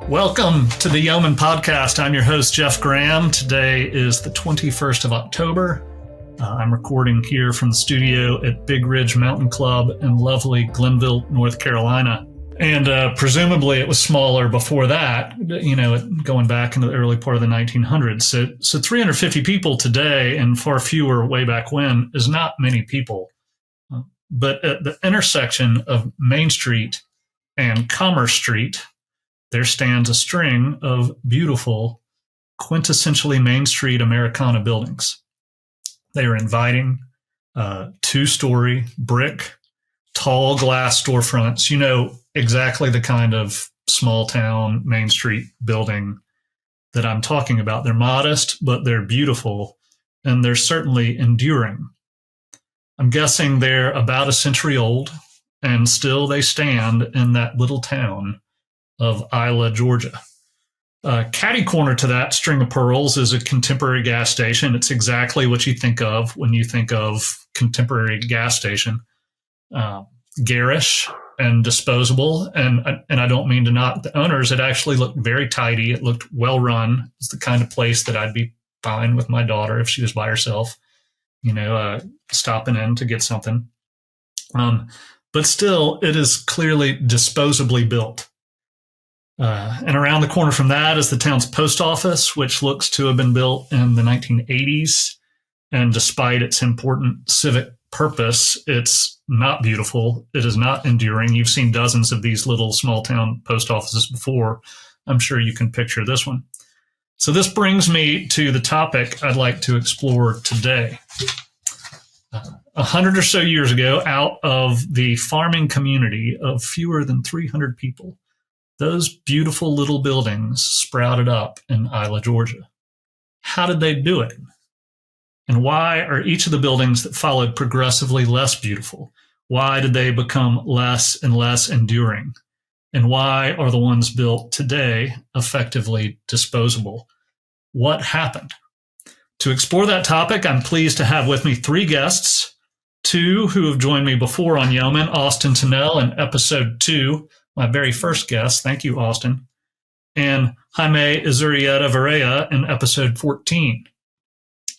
Welcome to the Yeoman podcast. I'm your host, Geoff Graham. Today is the 21st of October. I'm recording here from the studio at Big Ridge Mountain Club in lovely Glenville, North Carolina. And presumably it was smaller before that, going back into the early part of the 1900s. So 350 people today and far fewer way back when is not many people. But at the intersection of Main Street and Commerce Street, there stands a string of beautiful, quintessentially Main Street Americana buildings. They are inviting, two-story brick, tall glass storefronts. You know exactly the kind of small-town Main Street building that I'm talking about. They're modest, but they're beautiful, and they're certainly enduring. I'm guessing they're about a century old, and still they stand in that little town of Isla, Georgia. Catty corner to that string of pearls is a contemporary gas station. It's exactly what you think of when you think of contemporary gas station. Garish and disposable. And I don't mean to knock the owners. It actually looked very tidy. It looked well run. It's the kind of place that I'd be fine with my daughter if she was by herself, stopping in to get something. But still, it is clearly disposably built. And around the corner from that is the town's post office, which looks to have been built in the 1980s. And despite its important civic purpose, it's not beautiful. It is not enduring. You've seen dozens of these little small town post offices before. I'm sure you can picture this one. So this brings me to the topic I'd like to explore today. 100 or so years ago, out of the farming community of fewer than 300 people, those beautiful little buildings sprouted up in Isla, Georgia. How did they do it? And why are each of the buildings that followed progressively less beautiful? Why did they become less and less enduring? And why are the ones built today effectively disposable? What happened? To explore that topic, I'm pleased to have with me three guests, two who have joined me before on Yeoman, Austin Tennell in episode 2, my very first guest. Thank you, Austin. And Jaime Izurieta-Varea in episode 14.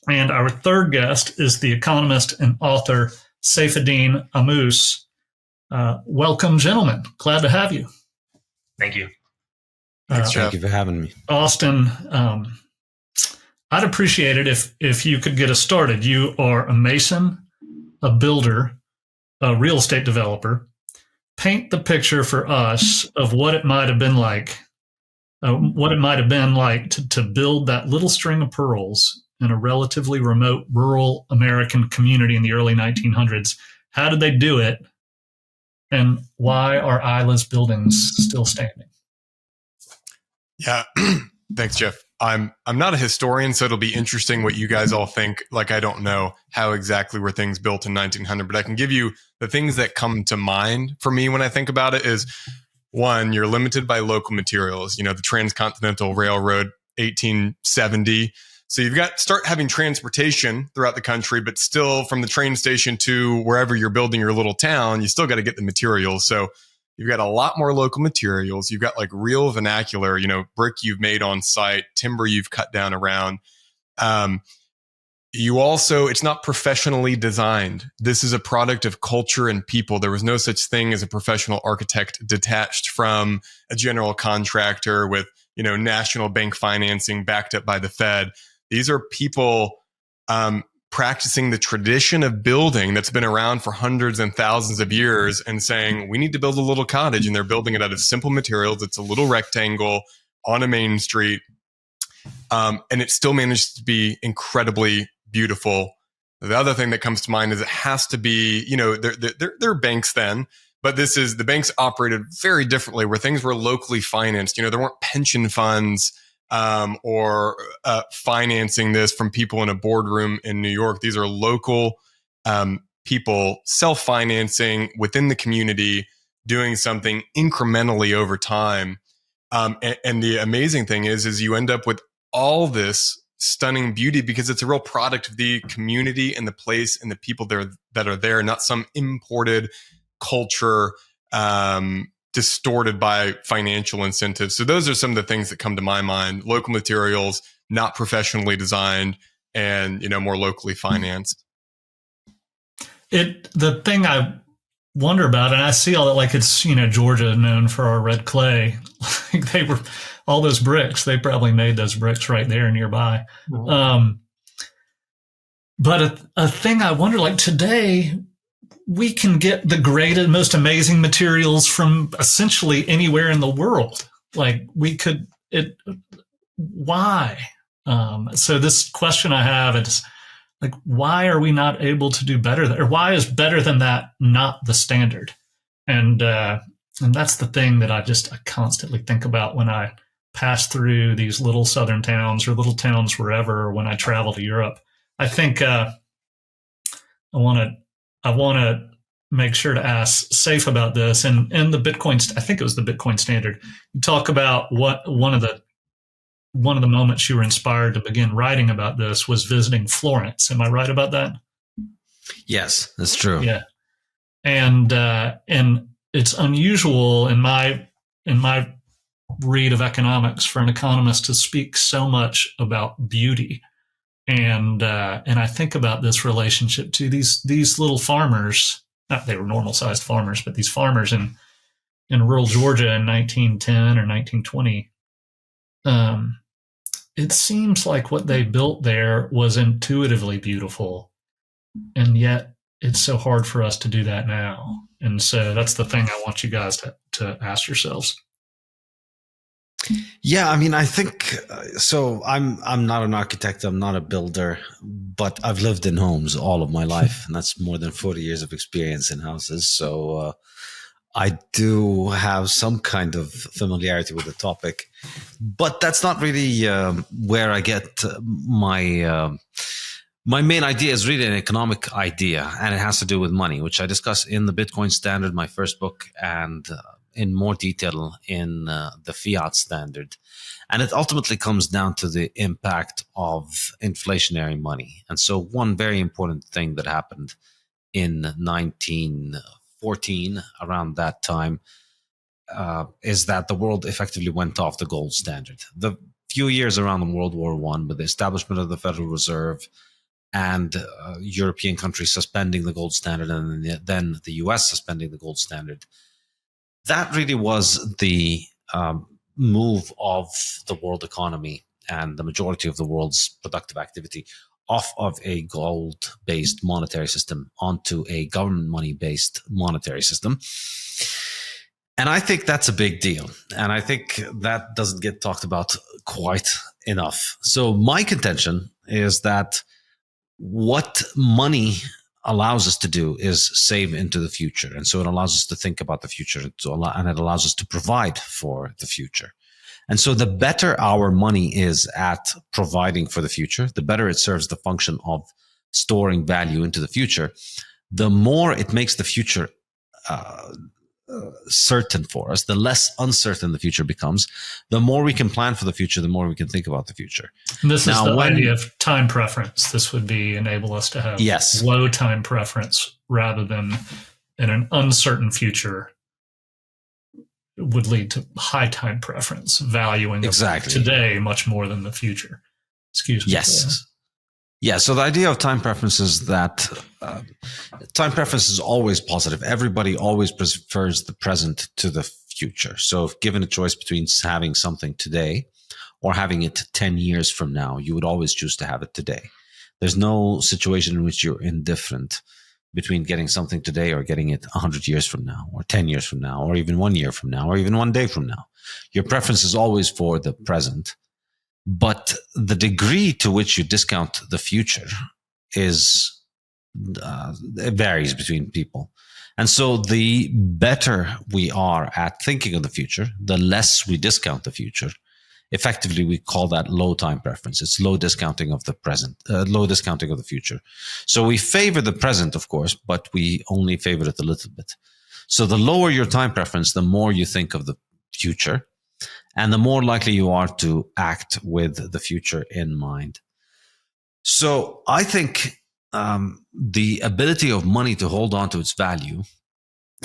And our third guest is the economist and author Saifedean Ammous. Welcome, gentlemen. Glad to have you. Thank you. Thanks, Thank you for having me. Austin, I'd appreciate it if you could get us started. You are a mason, a builder, a real estate developer. Paint the picture for us of what it might have been like, to build that little string of pearls in a relatively remote rural American community in the early 1900s. How did they do it? And why are Isla's buildings still standing? Yeah, thanks, Jeff. I'm not a historian, so it'll be interesting what you guys all think. Like, I don't know how exactly were things built in 1900, but I can give you the things that come to mind for me when I think about it is, one, you're limited by local materials. The Transcontinental Railroad, 1870. So you've got to start having transportation throughout the country, but still from the train station to wherever you're building your little town, you still got to get the materials. So you've got a lot more local materials. You've got like real vernacular, brick you've made on site, timber you've cut down around. You also, it's not professionally designed. This is a product of culture and people. There was no such thing as a professional architect detached from a general contractor with, national bank financing backed up by the Fed. These are people practicing the tradition of building that's been around for hundreds and thousands of years and saying, we need to build a little cottage. And they're building it out of simple materials. It's a little rectangle on a main street. And it still manages to be incredibly beautiful. The other thing that comes to mind is it has to be, there are banks then, but the banks operated very differently where things were locally financed. There weren't pension funds or financing this from people in a boardroom in New York. These are local people self-financing within the community, doing something incrementally over time. And the amazing thing is you end up with all this stunning beauty because it's a real product of the community and the place and the people there that are there, not some imported culture distorted by financial incentives. So those are some of the things that come to my mind: local materials, not professionally designed, and more locally financed. The thing I wonder about, and I see all that, like it's Georgia known for our red clay. Like they were all those bricks. They probably made those bricks right there nearby. Mm-hmm. But a thing I wonder, like today, we can get the greatest, most amazing materials from essentially anywhere in the world. Like why? So this question I have is like, why are we not able to do better? Or why is better than that not the standard? And that's the thing that I constantly think about when I pass through these little southern towns or little towns wherever, or when I travel to Europe. I think I want to make sure to ask Saif about this. And in the Bitcoin, I think it was the Bitcoin Standard, you talk about what one of the moments you were inspired to begin writing about this was visiting Florence. Am I right about that? Yes, that's true. Yeah, and it's unusual in my read of economics for an economist to speak so much about beauty. And I think about this relationship to these little farmers. Not they were normal sized farmers, but these farmers in rural Georgia in 1910 or 1920. It seems like what they built there was intuitively beautiful, and yet it's so hard for us to do that now. And so that's the thing I want you guys to ask yourselves. Yeah, I mean, I think so. I'm not an architect. I'm not a builder, but I've lived in homes all of my life, and that's more than 40 years of experience in houses. So I do have some kind of familiarity with the topic, but that's not really where I get my main idea is really an economic idea, and it has to do with money, which I discuss in the Bitcoin Standard, my first book, and in more detail in the Fiat Standard. And it ultimately comes down to the impact of inflationary money. And so one very important thing that happened in 1914, around that time, is that the world effectively went off the gold standard. The few years around World War I, with the establishment of the Federal Reserve and European countries suspending the gold standard, and then the US suspending the gold standard, that really was the move of the world economy and the majority of the world's productive activity off of a gold-based monetary system onto a government money-based monetary system. And I think that's a big deal. And I think that doesn't get talked about quite enough. So my contention is that what money allows us to do is save into the future. And so it allows us to think about the future, and it allows us to provide for the future. And so the better our money is at providing for the future, the better it serves the function of storing value into the future, the more it makes the future certain for us, the less uncertain the future becomes, the more we can plan for the future, the more we can think about the future. And this is the idea of time preference. This would enable us to have low time preference rather than in an uncertain future would lead to high time preference, valuing today much more than the future. Excuse me. Yes. Yeah, so the idea of time preference is that time preference is always positive. Everybody always prefers the present to the future. So if given a choice between having something today or having it 10 years from now, you would always choose to have it today. There's no situation in which you're indifferent between getting something today or getting it 100 years from now or 10 years from now or even 1 year from now or even 1 day from now. Your preference is always for the present. But the degree to which you discount the future is it varies between people. And so the better we are at thinking of the future, the less we discount the future. Effectively, we call that low time preference. It's low discounting of the present, low discounting of the future. So we favor the present, of course, but we only favor it a little bit. So the lower your time preference, the more you think of the future, and the more likely you are to act with the future in mind. So I think the ability of money to hold on to its value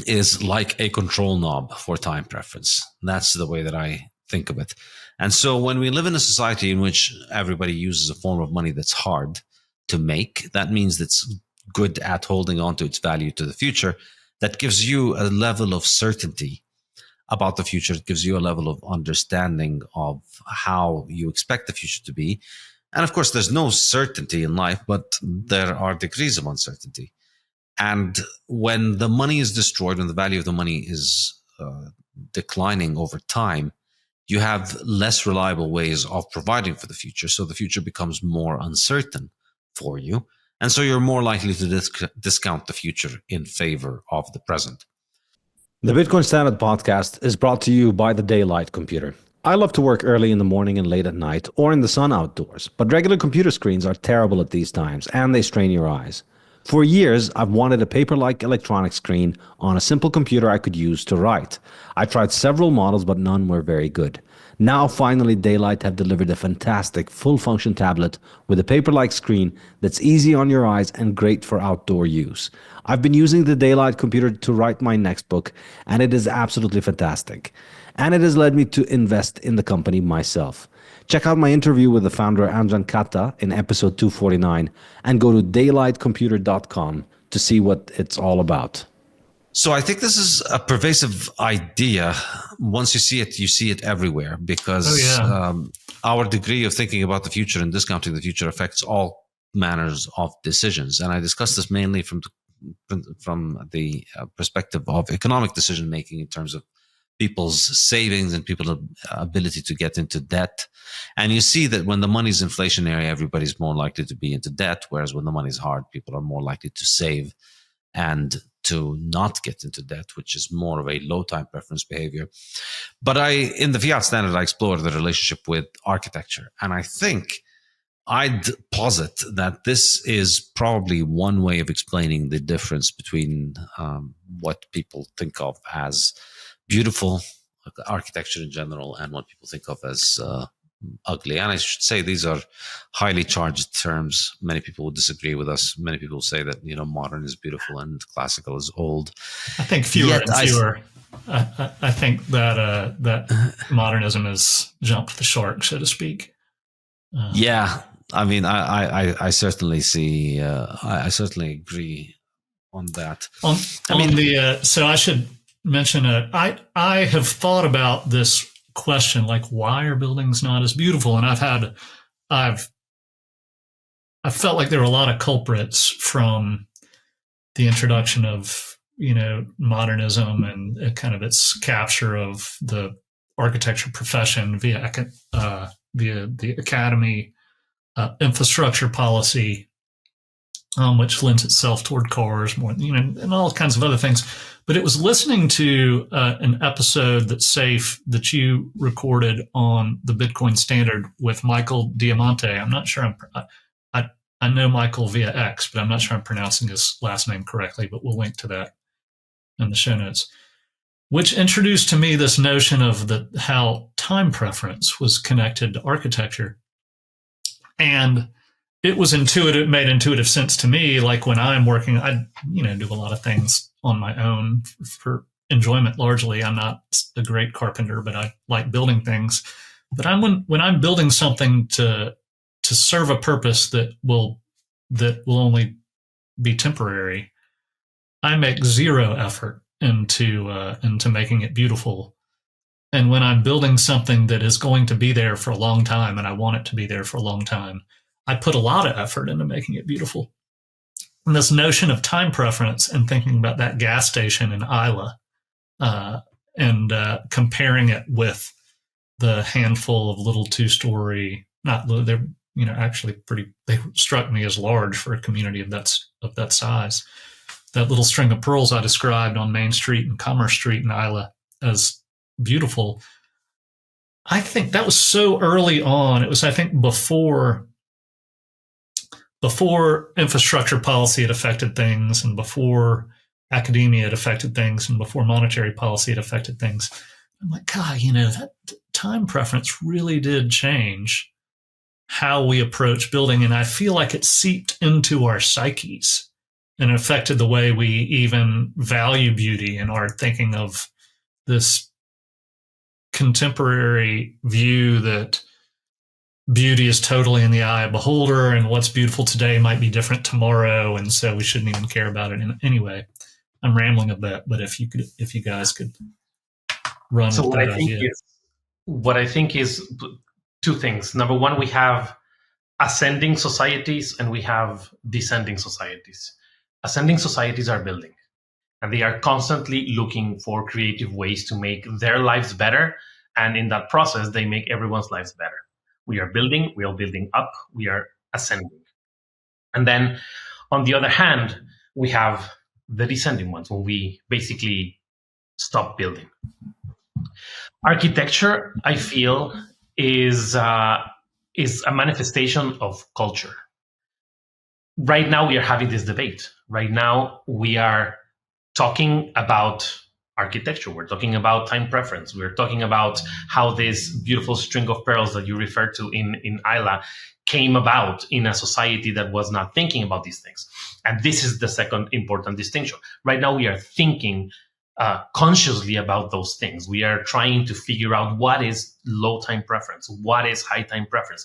is like a control knob for time preference. That's the way that I think of it. And so when we live in a society in which everybody uses a form of money that's hard to make, that means that's good at holding on to its value to the future. That gives you a level of certainty about the future. It gives you a level of understanding of how you expect the future to be. And of course, there's no certainty in life, but there are degrees of uncertainty. And when the money is destroyed, when the value of the money is declining over time, you have less reliable ways of providing for the future. So the future becomes more uncertain for you. And so you're more likely to discount the future in favor of the present. The Bitcoin Standard podcast is brought to you by the Daylight computer. I love to work early in the morning and late at night or in the sun outdoors, but regular computer screens are terrible at these times and they strain your eyes. For years, I've wanted a paper-like electronic screen on a simple computer I could use to write. I tried several models, but none were very good. Now, finally, Daylight have delivered a fantastic full-function tablet with a paper-like screen that's easy on your eyes and great for outdoor use. I've been using the Daylight computer to write my next book, and it is absolutely fantastic. And it has led me to invest in the company myself. Check out my interview with the founder Anjan Katta in episode 249 and go to daylightcomputer.com to see what it's all about. So I think this is a pervasive idea. Once you see it everywhere, because our degree of thinking about the future and discounting the future affects all manners of decisions. And I discuss this mainly from the perspective of economic decision making in terms of people's savings and people's ability to get into debt. And you see that when the money's inflationary, everybody's more likely to be into debt, whereas when the money's hard, people are more likely to save and to not get into debt, which is more of a low time preference behavior. But in the Fiat Standard, I explore the relationship with architecture. And I think I'd posit that this is probably one way of explaining the difference between what people think of as beautiful architecture in general and what people think of as ugly. And I should say these are highly charged terms. Many people would disagree with us. Many people say that modern is beautiful and classical is old. I think fewer and fewer. I think that that modernism has jumped the shark, so to speak. Yeah, I mean, I certainly see. I certainly agree on that. So I should mention I have thought about this question, like, why are buildings not as beautiful? And I've felt like there are a lot of culprits from the introduction of modernism and kind of its capture of the architecture profession via the academy infrastructure policy, which lends itself toward cars more, and all kinds of other things. But it was listening to an episode that you recorded on the Bitcoin Standard with Michael Diamante. I'm not sure I know Michael via X, but I'm not sure I'm pronouncing his last name correctly, but we'll link to that in the show notes, which introduced to me this notion of how time preference was connected to architecture. And it was intuitive, made intuitive sense to me. Like when I'm working, I do a lot of things on my own for enjoyment largely. I'm not a great carpenter, but I like building things. But when I'm building something to serve a purpose that will only be temporary, I make zero effort into making it beautiful. And when I'm building something that is going to be there for a long time, and I want it to be there for a long time, I put a lot of effort into making it beautiful. And this notion of time preference and thinking about that gas station in Isla and comparing it with the handful of little two-story, not little, they're actually they struck me as large for a community of that size. That little string of pearls I described on Main Street and Commerce Street in Isla as beautiful. I think that was so early on. It was, I think, before infrastructure policy had affected things, and before academia had affected things, and before monetary policy had affected things. I'm like, God, that time preference really did change how we approach building. And I feel like it seeped into our psyches and it affected the way we even value beauty in art, thinking of this contemporary view that beauty is totally in the eye of the beholder, and what's beautiful today might be different tomorrow, and so we shouldn't even care about it anyway. I'm rambling a bit, but if you guys could run so with what that idea. What I think is two things. Number one, we have ascending societies and we have descending societies. Ascending societies are building, and they are constantly looking for creative ways to make their lives better. And in that process, they make everyone's lives better. We are building up, we are ascending. And then on the other hand, we have the descending ones when we basically stop building. Architecture, I feel, is a manifestation of culture. Right now, we are having this debate. Right now, we are talking about architecture. We're talking about time preference. We're talking about how this beautiful string of pearls that you referred to in Isla came about in a society that was not thinking about these things. And this is the second important distinction. Right now, we are thinking consciously about those things. We are trying to figure out what is low time preference, what is high time preference.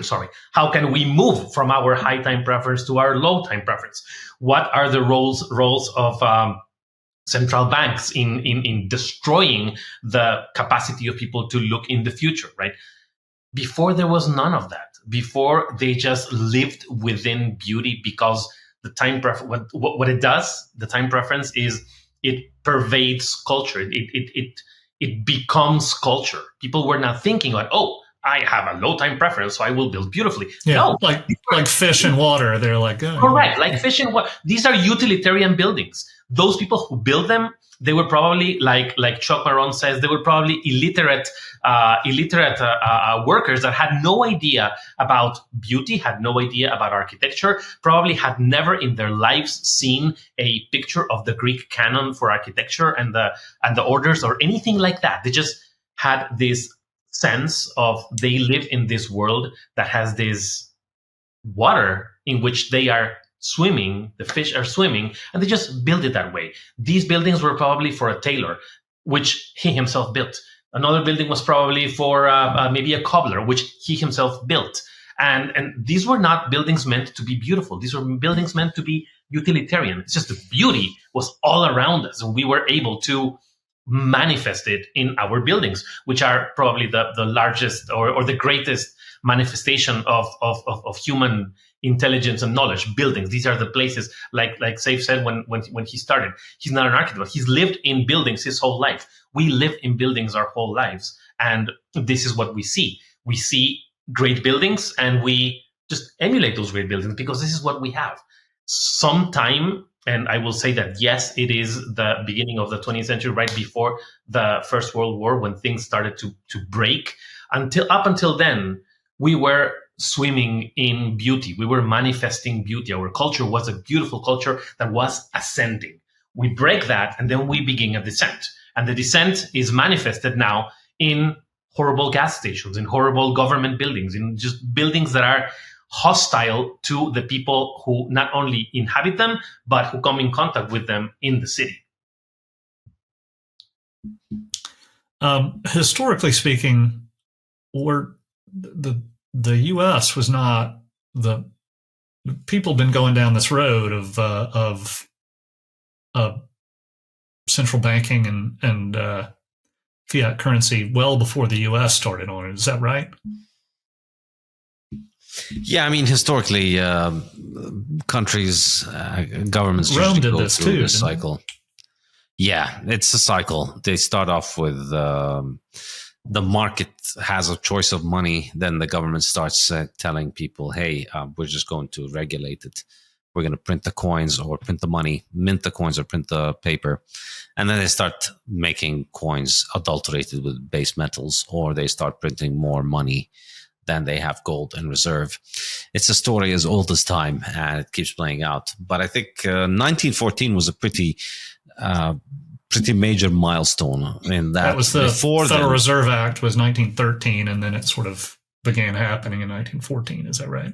Sorry, how can we move from our high time preference to our low time preference? What are the roles of central banks in destroying the capacity of people to look in the future, right? Before, there was none of that. Before, they just lived within beauty because the time preference, what it does, the time preference is it pervades culture. It becomes culture. People were not thinking like, oh, I have a low time preference, so I will build beautifully. Yeah, no, like fish in water. They're like, oh, correct, like fish in water. These are utilitarian buildings. Those people who build them, they were probably like Chuck Maron says, they were probably illiterate workers that had no idea about beauty, had no idea about architecture, probably had never in their lives seen a picture of the Greek canon for architecture and the orders or anything like that. They just had this sense of they live in this world that has this water in which they are swimming, the fish are swimming, and they just build it that way. These buildings were probably for a tailor, which he himself built. Another building was probably for maybe a cobbler, which he himself built. And these were not buildings meant to be beautiful. These were buildings meant to be utilitarian. It's just the beauty was all around us, and we were able to manifest it in our buildings, which are probably the largest or the greatest manifestation of human intelligence and knowledge. Buildings, these are the places, like Saif said when he started. He's not an architect, he's lived in buildings his whole life. We live in buildings our whole lives, and this is what we see. We see great buildings and we just emulate those great buildings because this is what we have. Sometime, and I will say that, yes, it is the beginning of the 20th century, right before the First World War, when things started to break. Up until then, we were swimming in beauty. We were manifesting beauty. Our culture was a beautiful culture that was ascending. We break that, and then we begin a descent. And the descent is manifested now in horrible gas stations, in horrible government buildings, in just buildings that are hostile to the people who not only inhabit them, but who come in contact with them in the city. Historically speaking, the U.S. was not the people have been going down this road of central banking and fiat currency well before the U.S. started on it. Is that right? Yeah, I mean, historically, countries, governments Rome usually did go this through too, this didn't cycle. Yeah, it's a cycle. They start off with the market has a choice of money. Then the government starts telling people, hey, we're just going to regulate it. We're going to print the coins or print the money, mint the coins or print the paper. And then they start making coins adulterated with base metals, or they start printing more money than they have gold in reserve. It's a story as old as time, and it keeps playing out. But I think 1914 was a pretty major milestone in that. That was the Federal Reserve Act was 1913, and then it sort of began happening in 1914. Is that right?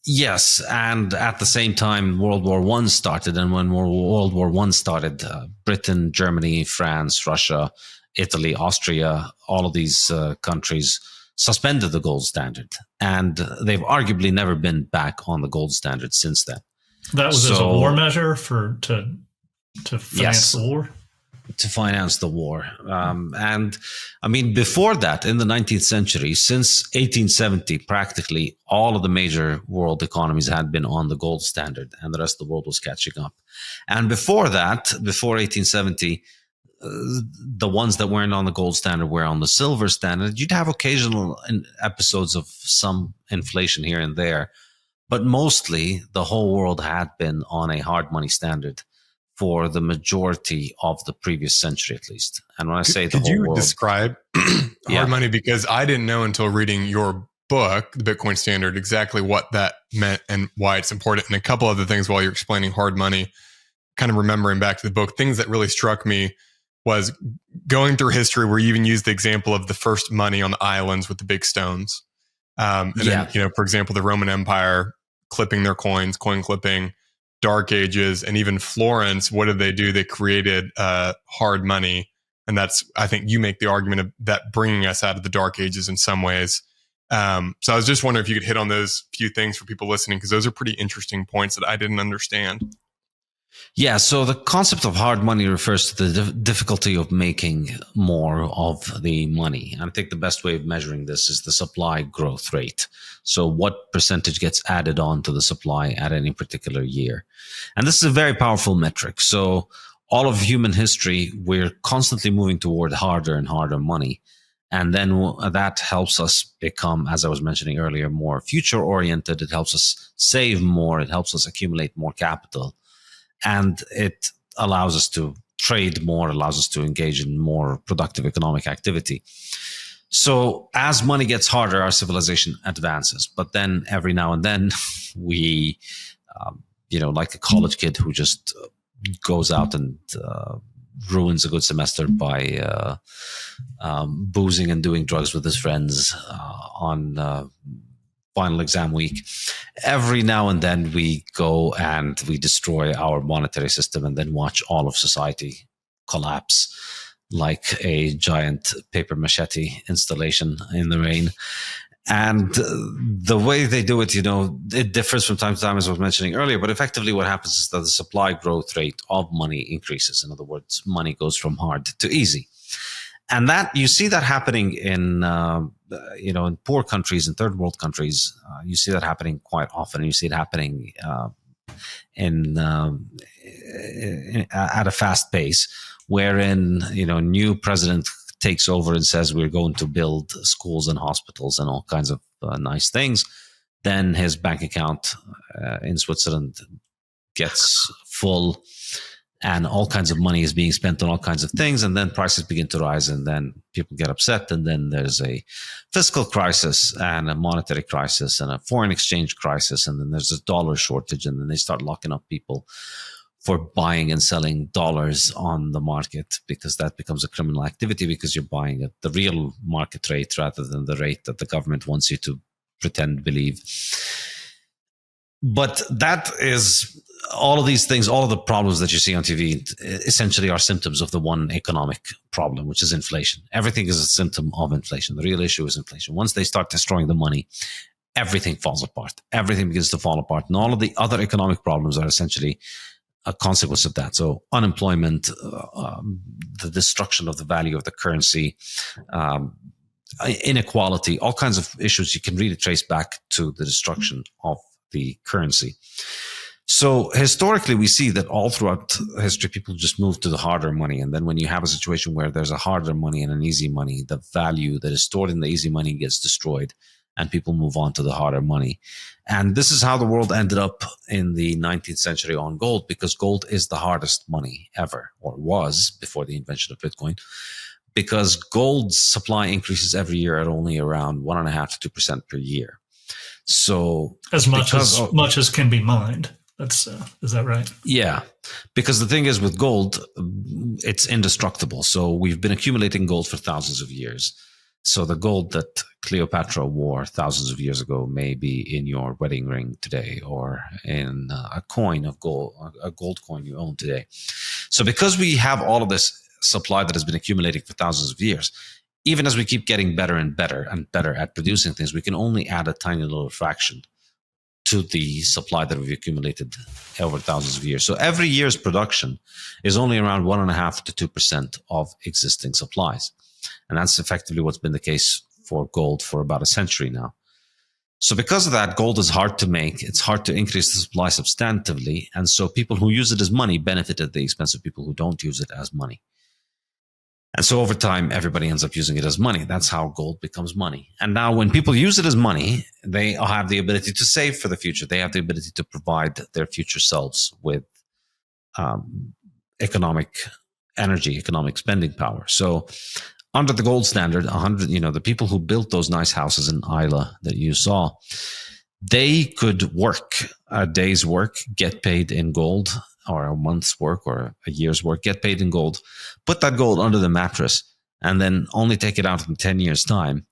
Yes, and at the same time, World War I started, and when World War I started, Britain, Germany, France, Russia, Italy, Austria, all of these countries suspended the gold standard, and they've arguably never been back on the gold standard since then. That was as a war measure to finance the war? To finance the war. And I mean, before that, in the 19th century, since 1870, practically all of the major world economies had been on the gold standard, and the rest of the world was catching up. And before that, before 1870, the ones that weren't on the gold standard were on the silver standard. You'd have occasional episodes of some inflation here and there, but mostly the whole world had been on a hard money standard for the majority of the previous century, at least. And when I say the whole world... Could you describe hard money? Because I didn't know until reading your book, The Bitcoin Standard, exactly what that meant and why it's important. And a couple other things while you're explaining hard money, kind of remembering back to the book, things that really struck me was going through history where you even used the example of the first money on the islands with the big stones. Then, for example, the Roman Empire clipping their coins, coin clipping, Dark Ages, and even Florence. What did they do? They created hard money. And that's, I think you make the argument of that bringing us out of the Dark Ages in some ways. So I was just wondering if you could hit on those few things for people listening, because those are pretty interesting points that I didn't understand. Yeah, so the concept of hard money refers to the difficulty of making more of the money. And I think the best way of measuring this is the supply growth rate. So what percentage gets added on to the supply at any particular year? And this is a very powerful metric. So all of human history, we're constantly moving toward harder and harder money. And then that helps us become, as I was mentioning earlier, more future-oriented. It helps us save more. It helps us accumulate more capital. And it allows us to trade more, allows us to engage in more productive economic activity. So as money gets harder, our civilization advances. But then every now and then we, like a college kid who just goes out and ruins a good semester by boozing and doing drugs with his friends on final exam week. Every now and then we go and we destroy our monetary system and then watch all of society collapse like a giant paper machete installation in the rain. And the way they do it, it differs from time to time, as I was mentioning earlier, but effectively what happens is that the supply growth rate of money increases. In other words, money goes from hard to easy. And that you see that happening in in poor countries, in third world countries. You see that happening quite often. You see it happening at a fast pace, wherein new president takes over and says we're going to build schools and hospitals and all kinds of nice things. Then his bank account in Switzerland gets full. And all kinds of money is being spent on all kinds of things. And then prices begin to rise and then people get upset. And then there's a fiscal crisis and a monetary crisis and a foreign exchange crisis. And then there's a dollar shortage. And then they start locking up people for buying and selling dollars on the market, because that becomes a criminal activity, because you're buying at the real market rate rather than the rate that the government wants you to pretend believe. But that is... all of these things, all of the problems that you see on TV essentially are symptoms of the one economic problem, which is inflation. Everything is a symptom of inflation. The real issue is inflation. Once they start destroying the money, everything falls apart. Everything begins to fall apart. And all of the other economic problems are essentially a consequence of that. So unemployment, the destruction of the value of the currency, inequality, all kinds of issues you can really trace back to the destruction of the currency. So historically, we see that all throughout history, people just move to the harder money. And then when you have a situation where there's a harder money and an easy money, the value that is stored in the easy money gets destroyed and people move on to the harder money. And this is how the world ended up in the 19th century on gold, because gold is the hardest money ever, or was before the invention of Bitcoin, because gold's supply increases every year at only around 1.5% to 2% per year. So as much as can be mined. Is that right? Yeah, because the thing is with gold, it's indestructible. So we've been accumulating gold for thousands of years. So the gold that Cleopatra wore thousands of years ago may be in your wedding ring today, or in a coin of gold, a gold coin you own today. So because we have all of this supply that has been accumulating for thousands of years, even as we keep getting better and better and better at producing things, we can only add a tiny little fraction to the supply that we've accumulated over thousands of years. So every year's production is only around 1.5% to 2% of existing supplies. And that's effectively what's been the case for gold for about a century now. So because of that, gold is hard to make. It's hard to increase the supply substantively. And so people who use it as money benefit at the expense of people who don't use it as money. And so over time, everybody ends up using it as money. That's how gold becomes money. And now when people use it as money, they have the ability to save for the future. They have the ability to provide their future selves with economic energy, economic spending power. So under the gold standard, the people who built those nice houses in Isla that you saw, they could work a day's work, get paid in gold, or a month's work or a year's work, get paid in gold, put that gold under the mattress, and then only take it out in 10 years' time.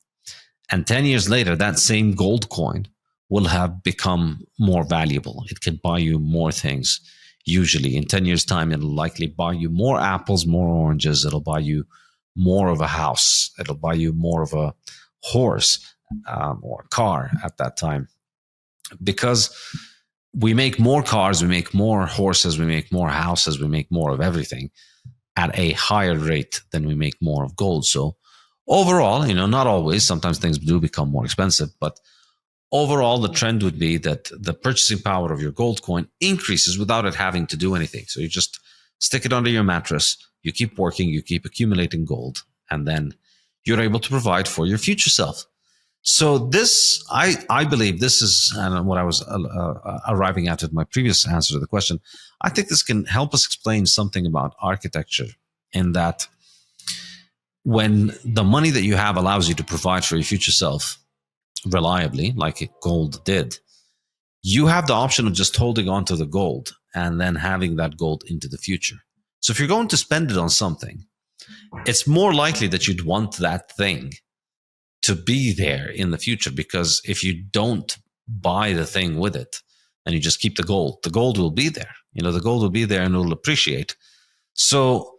And 10 years later, that same gold coin will have become more valuable. It can buy you more things. Usually in 10 years' time, it'll likely buy you more apples, more oranges. It'll buy you more of a house. It'll buy you more of a horse or a car at that time. Because we make more cars, we make more horses, we make more houses, we make more of everything at a higher rate than we make more of gold. So overall, not always, sometimes things do become more expensive, but overall the trend would be that the purchasing power of your gold coin increases without it having to do anything. So you just stick it under your mattress, you keep working, you keep accumulating gold, and then you're able to provide for your future self. So this, I believe this is, and what I was arriving at my previous answer to the question, I think this can help us explain something about architecture, in that when the money that you have allows you to provide for your future self reliably, like gold did, you have the option of just holding on to the gold and then having that gold into the future. So if you're going to spend it on something, it's more likely that you'd want that thing to be there in the future, because if you don't buy the thing with it and you just keep the gold will be there. The gold will be there and it will appreciate. So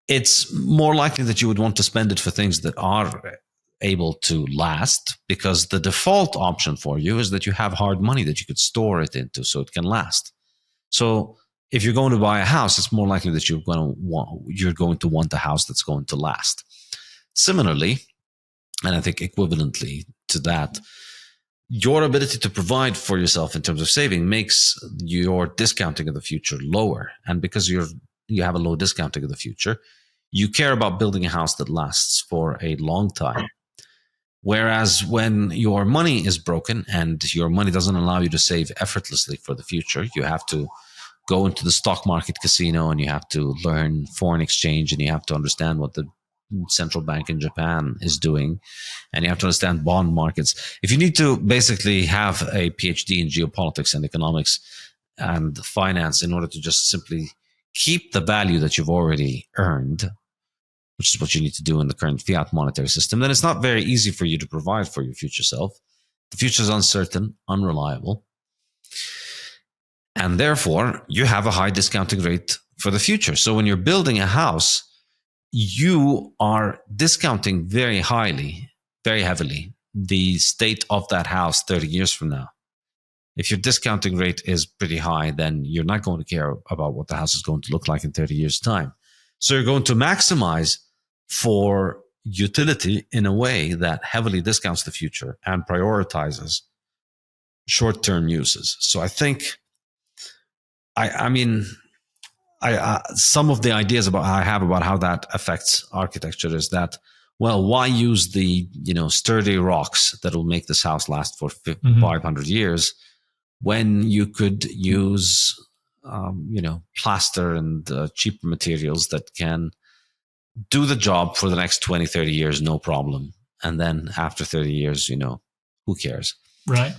it's more likely that you would want to spend it for things that are able to last, because the default option for you is that you have hard money that you could store it into so it can last. So if you're going to buy a house, it's more likely that you're going to want a house that's going to last. Similarly, and I think equivalently to that, your ability to provide for yourself in terms of saving makes your discounting of the future lower. And because you have a low discounting of the future, you care about building a house that lasts for a long time. Whereas when your money is broken and your money doesn't allow you to save effortlessly for the future, you have to go into the stock market casino and you have to learn foreign exchange and you have to understand what the central bank in Japan is doing, and you have to understand bond markets. If you need to basically have a PhD in geopolitics and economics and finance in order to just simply keep the value that you've already earned, which is what you need to do in the current fiat monetary system, then it's not very easy for you to provide for your future self. The future is uncertain, unreliable, and therefore you have a high discounting rate for the future. So when you're building a house, you are discounting very highly, very heavily, the state of that house 30 years from now. If your discounting rate is pretty high, then you're not going to care about what the house is going to look like in 30 years' time. So you're going to maximize for utility in a way that heavily discounts the future and prioritizes short-term uses. So I think, some of the ideas I have about how that affects architecture is that, well, why use the sturdy rocks that will make this house last for 500 years when you could use plaster and cheaper materials that can do the job for the next 20, 30 years, no problem. And then after 30 years, who cares? Right.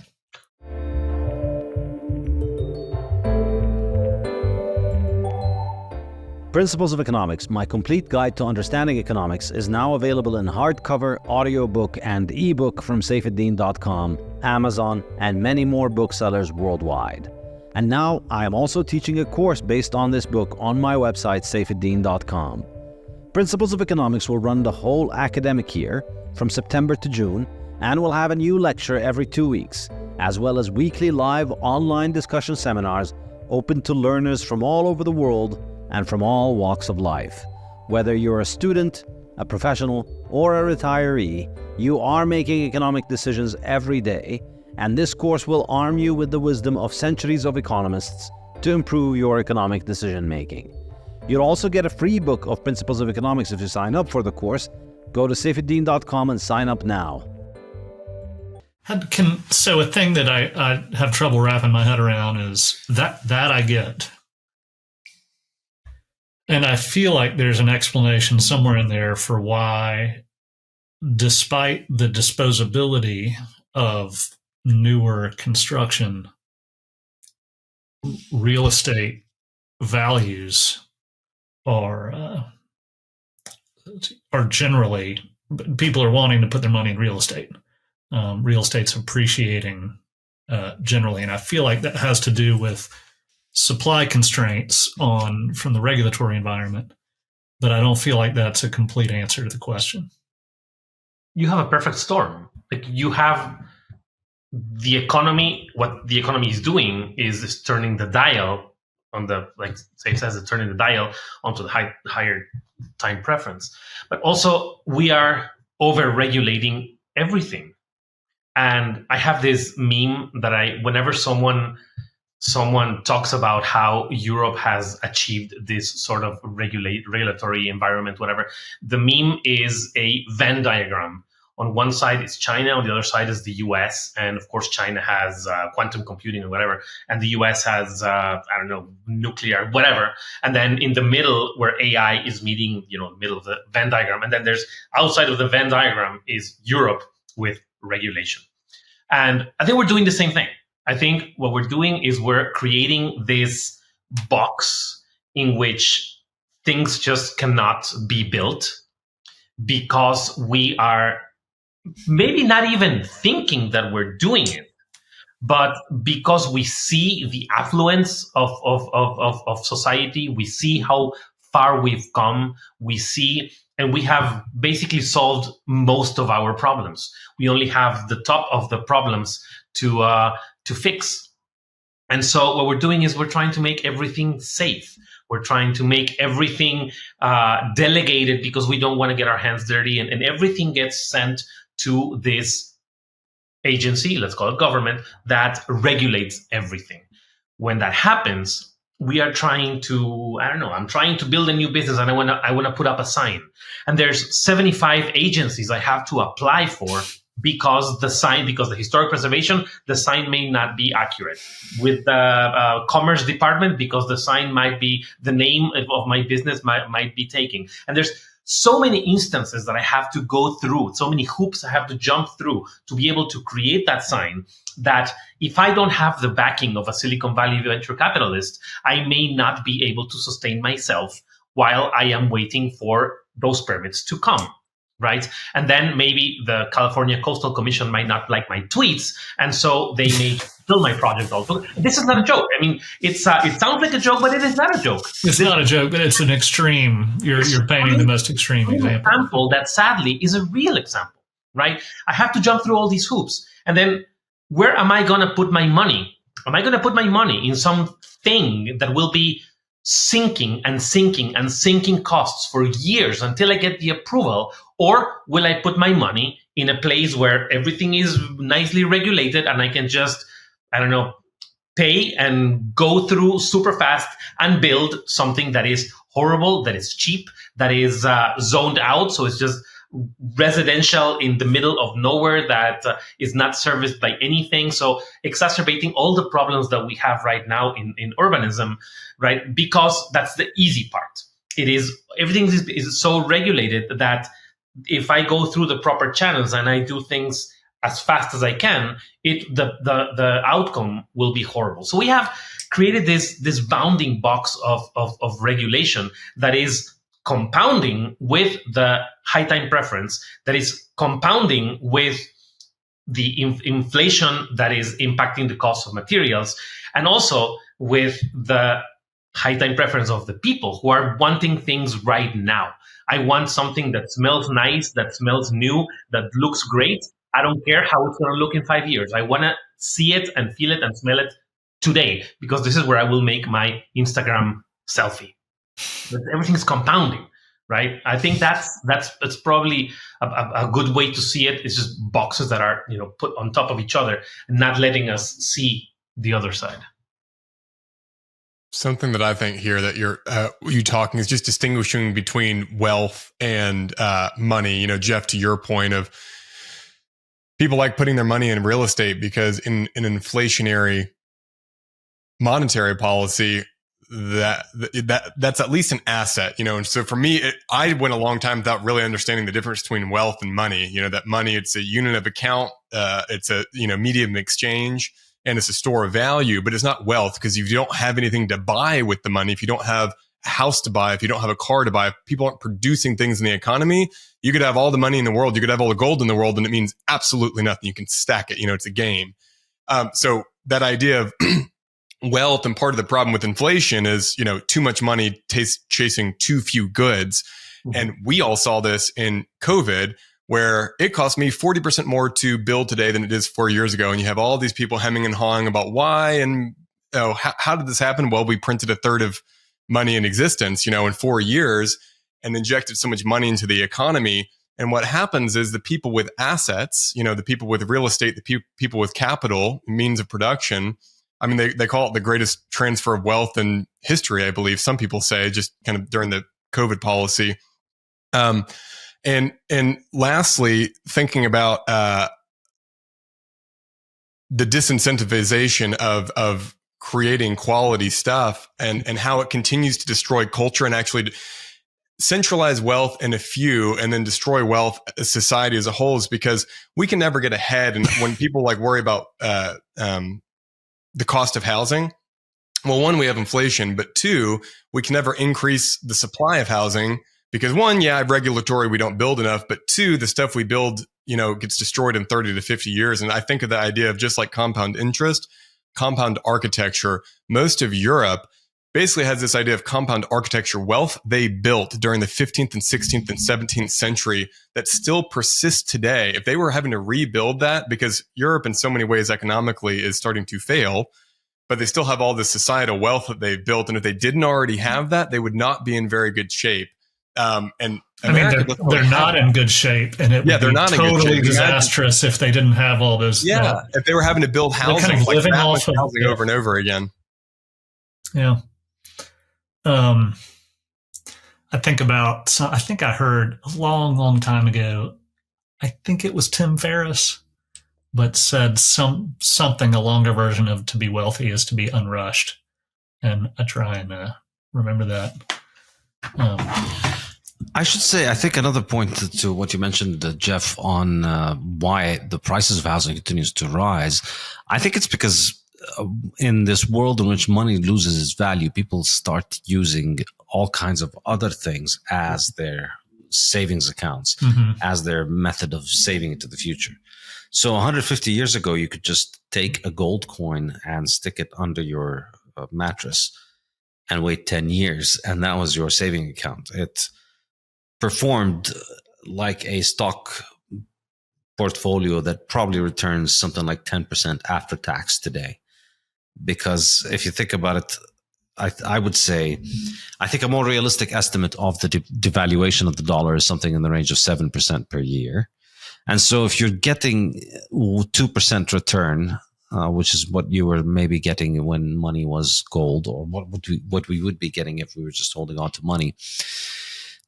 Principles of Economics, my complete guide to understanding economics, is now available in hardcover, audiobook, and ebook from Saifedean.com, Amazon, and many more booksellers worldwide. And now I am also teaching a course based on this book on my website, Saifedean.com. Principles of Economics will run the whole academic year, from September to June, and will have a new lecture every 2 weeks, as well as weekly live online discussion seminars open to learners from all over the world and from all walks of life. Whether you're a student, a professional, or a retiree, you are making economic decisions every day, and this course will arm you with the wisdom of centuries of economists to improve your economic decision-making. You'll also get a free book of Principles of Economics if you sign up for the course. Go to Saifedean.com and sign up now. So a thing that I have trouble wrapping my head around is that I get. And I feel like there's an explanation somewhere in there for why, despite the disposability of newer construction, real estate values are generally, people are wanting to put their money in real estate. Real estate's appreciating generally, and I feel like that has to do with supply constraints from the regulatory environment, but I don't feel like that's a complete answer to the question. You have a perfect storm. Like, you have the economy. What the economy is doing is turning the dial on the, like Saif says, it's turning the dial onto the higher time preference. But also, we are over-regulating everything. And I have this meme that whenever someone talks about how Europe has achieved this sort of regulatory environment, whatever, the meme is a Venn diagram. On one side is China, on the other side is the US. And of course, China has quantum computing and whatever. And the US has, nuclear, whatever. And then in the middle, where AI is meeting, the middle of the Venn diagram. And then there's outside of the Venn diagram is Europe with regulation. And I think we're doing the same thing. I think what we're doing is we're creating this box in which things just cannot be built because we are maybe not even thinking that we're doing it, but because we see the affluence of society, we see how far we've come, we see, and we have basically solved most of our problems. We only have the top of the problems to fix. And so what we're doing is we're trying to make everything safe. We're trying to make everything delegated because we don't want to get our hands dirty, and everything gets sent to this agency, let's call it government, that regulates everything. When that happens, we are trying to, I'm trying to build a new business and I want to put up a sign. And there's 75 agencies I have to apply for because the historic preservation, the sign may not be accurate. With the commerce department, because the sign might be, the name of my business might be taken. And there's so many instances that I have to go through, so many hoops I have to jump through to be able to create that sign, that if I don't have the backing of a Silicon Valley venture capitalist, I may not be able to sustain myself while I am waiting for those permits to come, right? And then maybe the California Coastal Commission might not like my tweets, and so they may kill my project also. This is not a joke. I mean, it sounds like a joke, but it is not a joke. It's not a joke, but it's an extreme. You're painting the most extreme example that sadly is a real example, right? I have to jump through all these hoops. And then where am I going to put my money? Am I going to put my money in something that will be sinking costs for years until I get the approval? Or will I put my money in a place where everything is nicely regulated and I can just, pay and go through super fast and build something that is horrible, that is cheap, that is zoned out, so it's just residential in the middle of nowhere that is not serviced by anything, so exacerbating all the problems that we have right now in urbanism, right? Because that's the easy part. Everything is so regulated that if I go through the proper channels and I do things as fast as I can, the outcome will be horrible. So we have created this bounding box of regulation that is compounding with the high time preference, that is compounding with the inflation that is impacting the cost of materials, and also with the high time preference of the people who are wanting things right now. I want something that smells nice, that smells new, that looks great. I don't care how it's going to look in 5 years. I want to see it and feel it and smell it today, because this is where I will make my Instagram selfie. But everything's compounding, right? I think that's probably a good way to see it. It's just boxes that are, put on top of each other and not letting us see the other side. Something that I think here that you talking is just distinguishing between wealth and money. Jeff, to your point of people like putting their money in real estate because in an inflationary monetary policy, that's at least an asset, and so for me, I went a long time without really understanding the difference between wealth and money. That money, it's a unit of account, it's a medium of exchange, and it's a store of value, but it's not wealth because if you don't have anything to buy with the money, if you don't have a house to buy, if you don't have a car to buy, if people aren't producing things in the economy, you could have all the money in the world, you could have all the gold in the world, and it means absolutely nothing. You can stack it, it's a game. So that idea of wealth, and part of the problem with inflation is, too much money chasing too few goods. Mm-hmm. And we all saw this in COVID, where it cost me 40% more to build today than it is 4 years ago. And you have all these people hemming and hawing about why and how did this happen? Well, we printed a third of money in existence, in 4 years and injected so much money into the economy. And what happens is the people with assets, the people with real estate, the people with capital, means of production. I mean, they call it the greatest transfer of wealth in history, I believe. Some people say, just kind of during the COVID policy. And lastly, thinking about the disincentivization of creating quality stuff and how it continues to destroy culture and actually centralize wealth in a few and then destroy wealth as society as a whole, is because we can never get ahead. And when people worry about the cost of housing, well, one, we have inflation, but two, we can never increase the supply of housing. Because one, regulatory, we don't build enough, but two, the stuff we build, gets destroyed in 30 to 50 years. And I think of the idea of just like compound interest, compound architecture. Most of Europe basically has this idea of compound architecture wealth they built during the 15th and 16th and 17th century that still persists today. If they were having to rebuild that, because Europe in so many ways economically is starting to fail, but they still have all this societal wealth that they've built. And if they didn't already have that, they would not be in very good shape. And America, they're not in good shape, and it would be totally disastrous if they didn't have all those. Yeah, if they were having to build housing, kind of living off of housing over and over again. Yeah. I think I heard a long time ago, I think it was Tim Ferriss, but said something along the version of to be wealthy is to be unrushed. And I try and remember that. I should say, I think another point to what you mentioned, Jeff, on why the prices of housing continues to rise. I think it's because in this world in which money loses its value, people start using all kinds of other things as their savings accounts, as their method of saving into the future. So 150 years ago, you could just take a gold coin and stick it under your mattress and wait 10 years, and that was your saving account. It performed like a stock portfolio that probably returns something like 10% after tax today. Because if you think about it, I would say, I think a more realistic estimate of the devaluation of the dollar is something in the range of 7% per year. And so if you're getting 2% return, which is what you were maybe getting when money was gold, or what we would be getting if we were just holding on to money,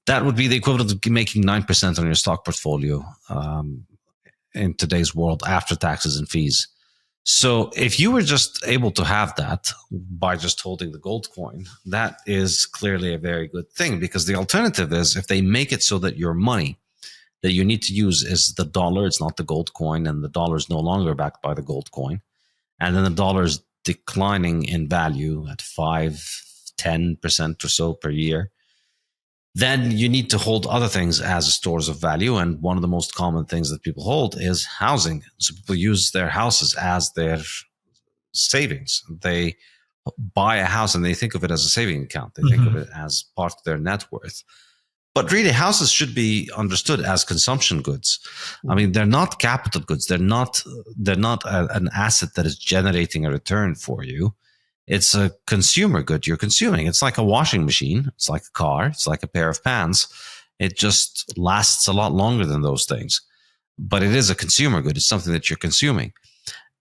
that would be the equivalent of making 9% on your stock portfolio in today's world after taxes and fees. So if you were just able to have that by just holding the gold coin, that is clearly a very good thing, because the alternative is if they make it so that your money that you need to use is the dollar, it's not the gold coin, and the dollar is no longer backed by the gold coin, and then the dollar is declining in value at 5-10% or so per year, then you need to hold other things as stores of value. And one of the most common things that people hold is housing. So people use their houses as their savings. They buy a house and they think of it as a saving account. They think of it as part of their net worth. But really, houses should be understood as consumption goods. I mean, they're not capital goods. They're not an asset that is generating a return for you. It's a consumer good you're consuming. It's like a washing machine. It's like a car. It's like a pair of pants. It just lasts a lot longer than those things. But it is a consumer good. It's something that you're consuming.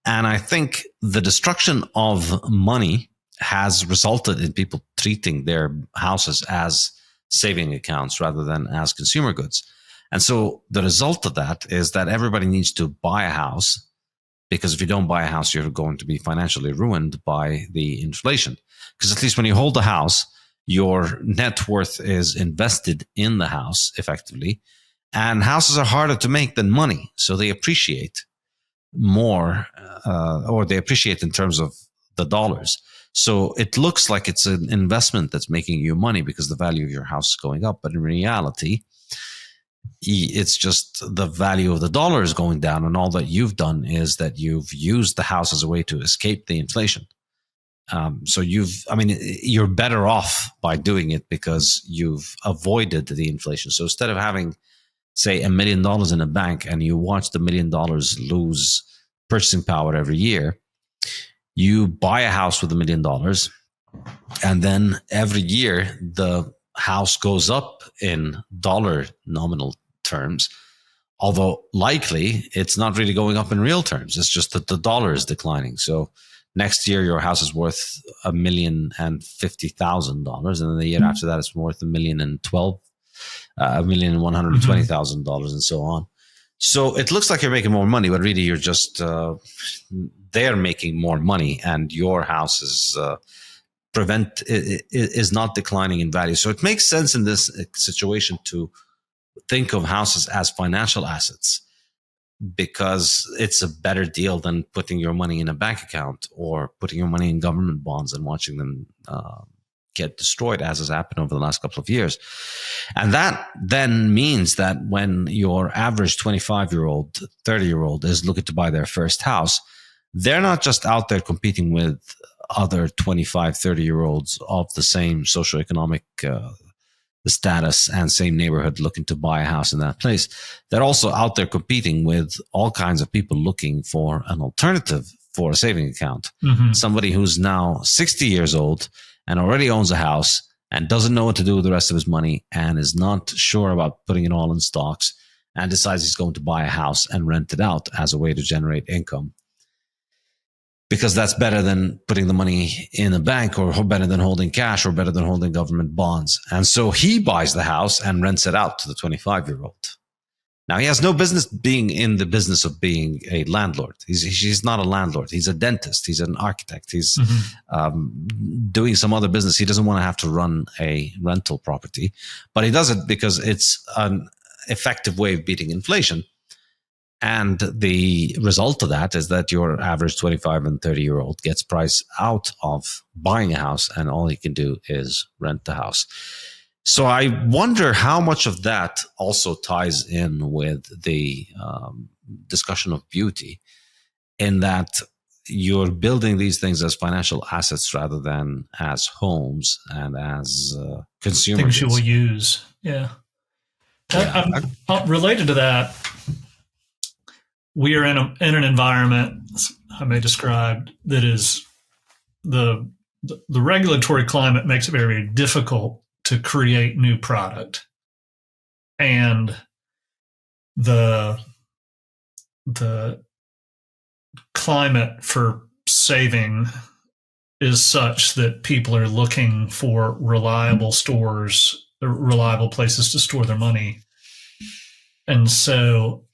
And I think the destruction of money has resulted in people treating their houses as saving accounts rather than as consumer goods. And so the result of that is that everybody needs to buy a house, because if you don't buy a house, you're going to be financially ruined by the inflation. Because at least when you hold a house, your net worth is invested in the house effectively. And houses are harder to make than money. So they appreciate more, or they appreciate in terms of the dollars. So it looks like it's an investment that's making you money because the value of your house is going up. But in reality, it's just the value of the dollar is going down, and all that you've done is that you've used the house as a way to escape the inflation. So you're better off by doing it because you've avoided the inflation. So instead of having, say, $1 million in a bank and you watch the $1 million lose purchasing power every year, you buy a house with $1 million, and then every year the house goes up in dollar nominal terms, although likely it's not really going up in real terms. It's just that the dollar is declining. So next year your house is worth $1,050,000, and then the year after that it's worth $1,120,000, and so on. So it looks like you're making more money, but really you're just they're making more money, and your house is not declining in value. So it makes sense in this situation to think of houses as financial assets, because it's a better deal than putting your money in a bank account or putting your money in government bonds and watching them get destroyed, as has happened over the last couple of years. And that then means that when your average 25-year-old, 30-year-old is looking to buy their first house, they're not just out there competing with other 25, 30-year-olds of the same socioeconomic status and same neighborhood looking to buy a house in that place. They're also out there competing with all kinds of people looking for an alternative for a saving account. Somebody who's now 60 years old and already owns a house and doesn't know what to do with the rest of his money and is not sure about putting it all in stocks and decides he's going to buy a house and rent it out as a way to generate income, because that's better than putting the money in a bank, or better than holding cash, or better than holding government bonds. And so he buys the house and rents it out to the 25-year-old. Now, he has no business being in the business of being a landlord. He's not a landlord. He's a dentist. He's an architect. He's doing some other business. He doesn't want to have to run a rental property, but he does it because it's an effective way of beating inflation. And the result of that is that your average 25 and 30-year-old gets priced out of buying a house, and all he can do is rent the house. So I wonder how much of that also ties in with the discussion of beauty, in that you're building these things as financial assets rather than as homes and as consumer things goods. You will use. Yeah. Related to that, we are in an environment I may describe that is the regulatory climate makes it very, very difficult to create new product, and the climate for saving is such that people are looking for reliable stores, reliable places to store their money. And so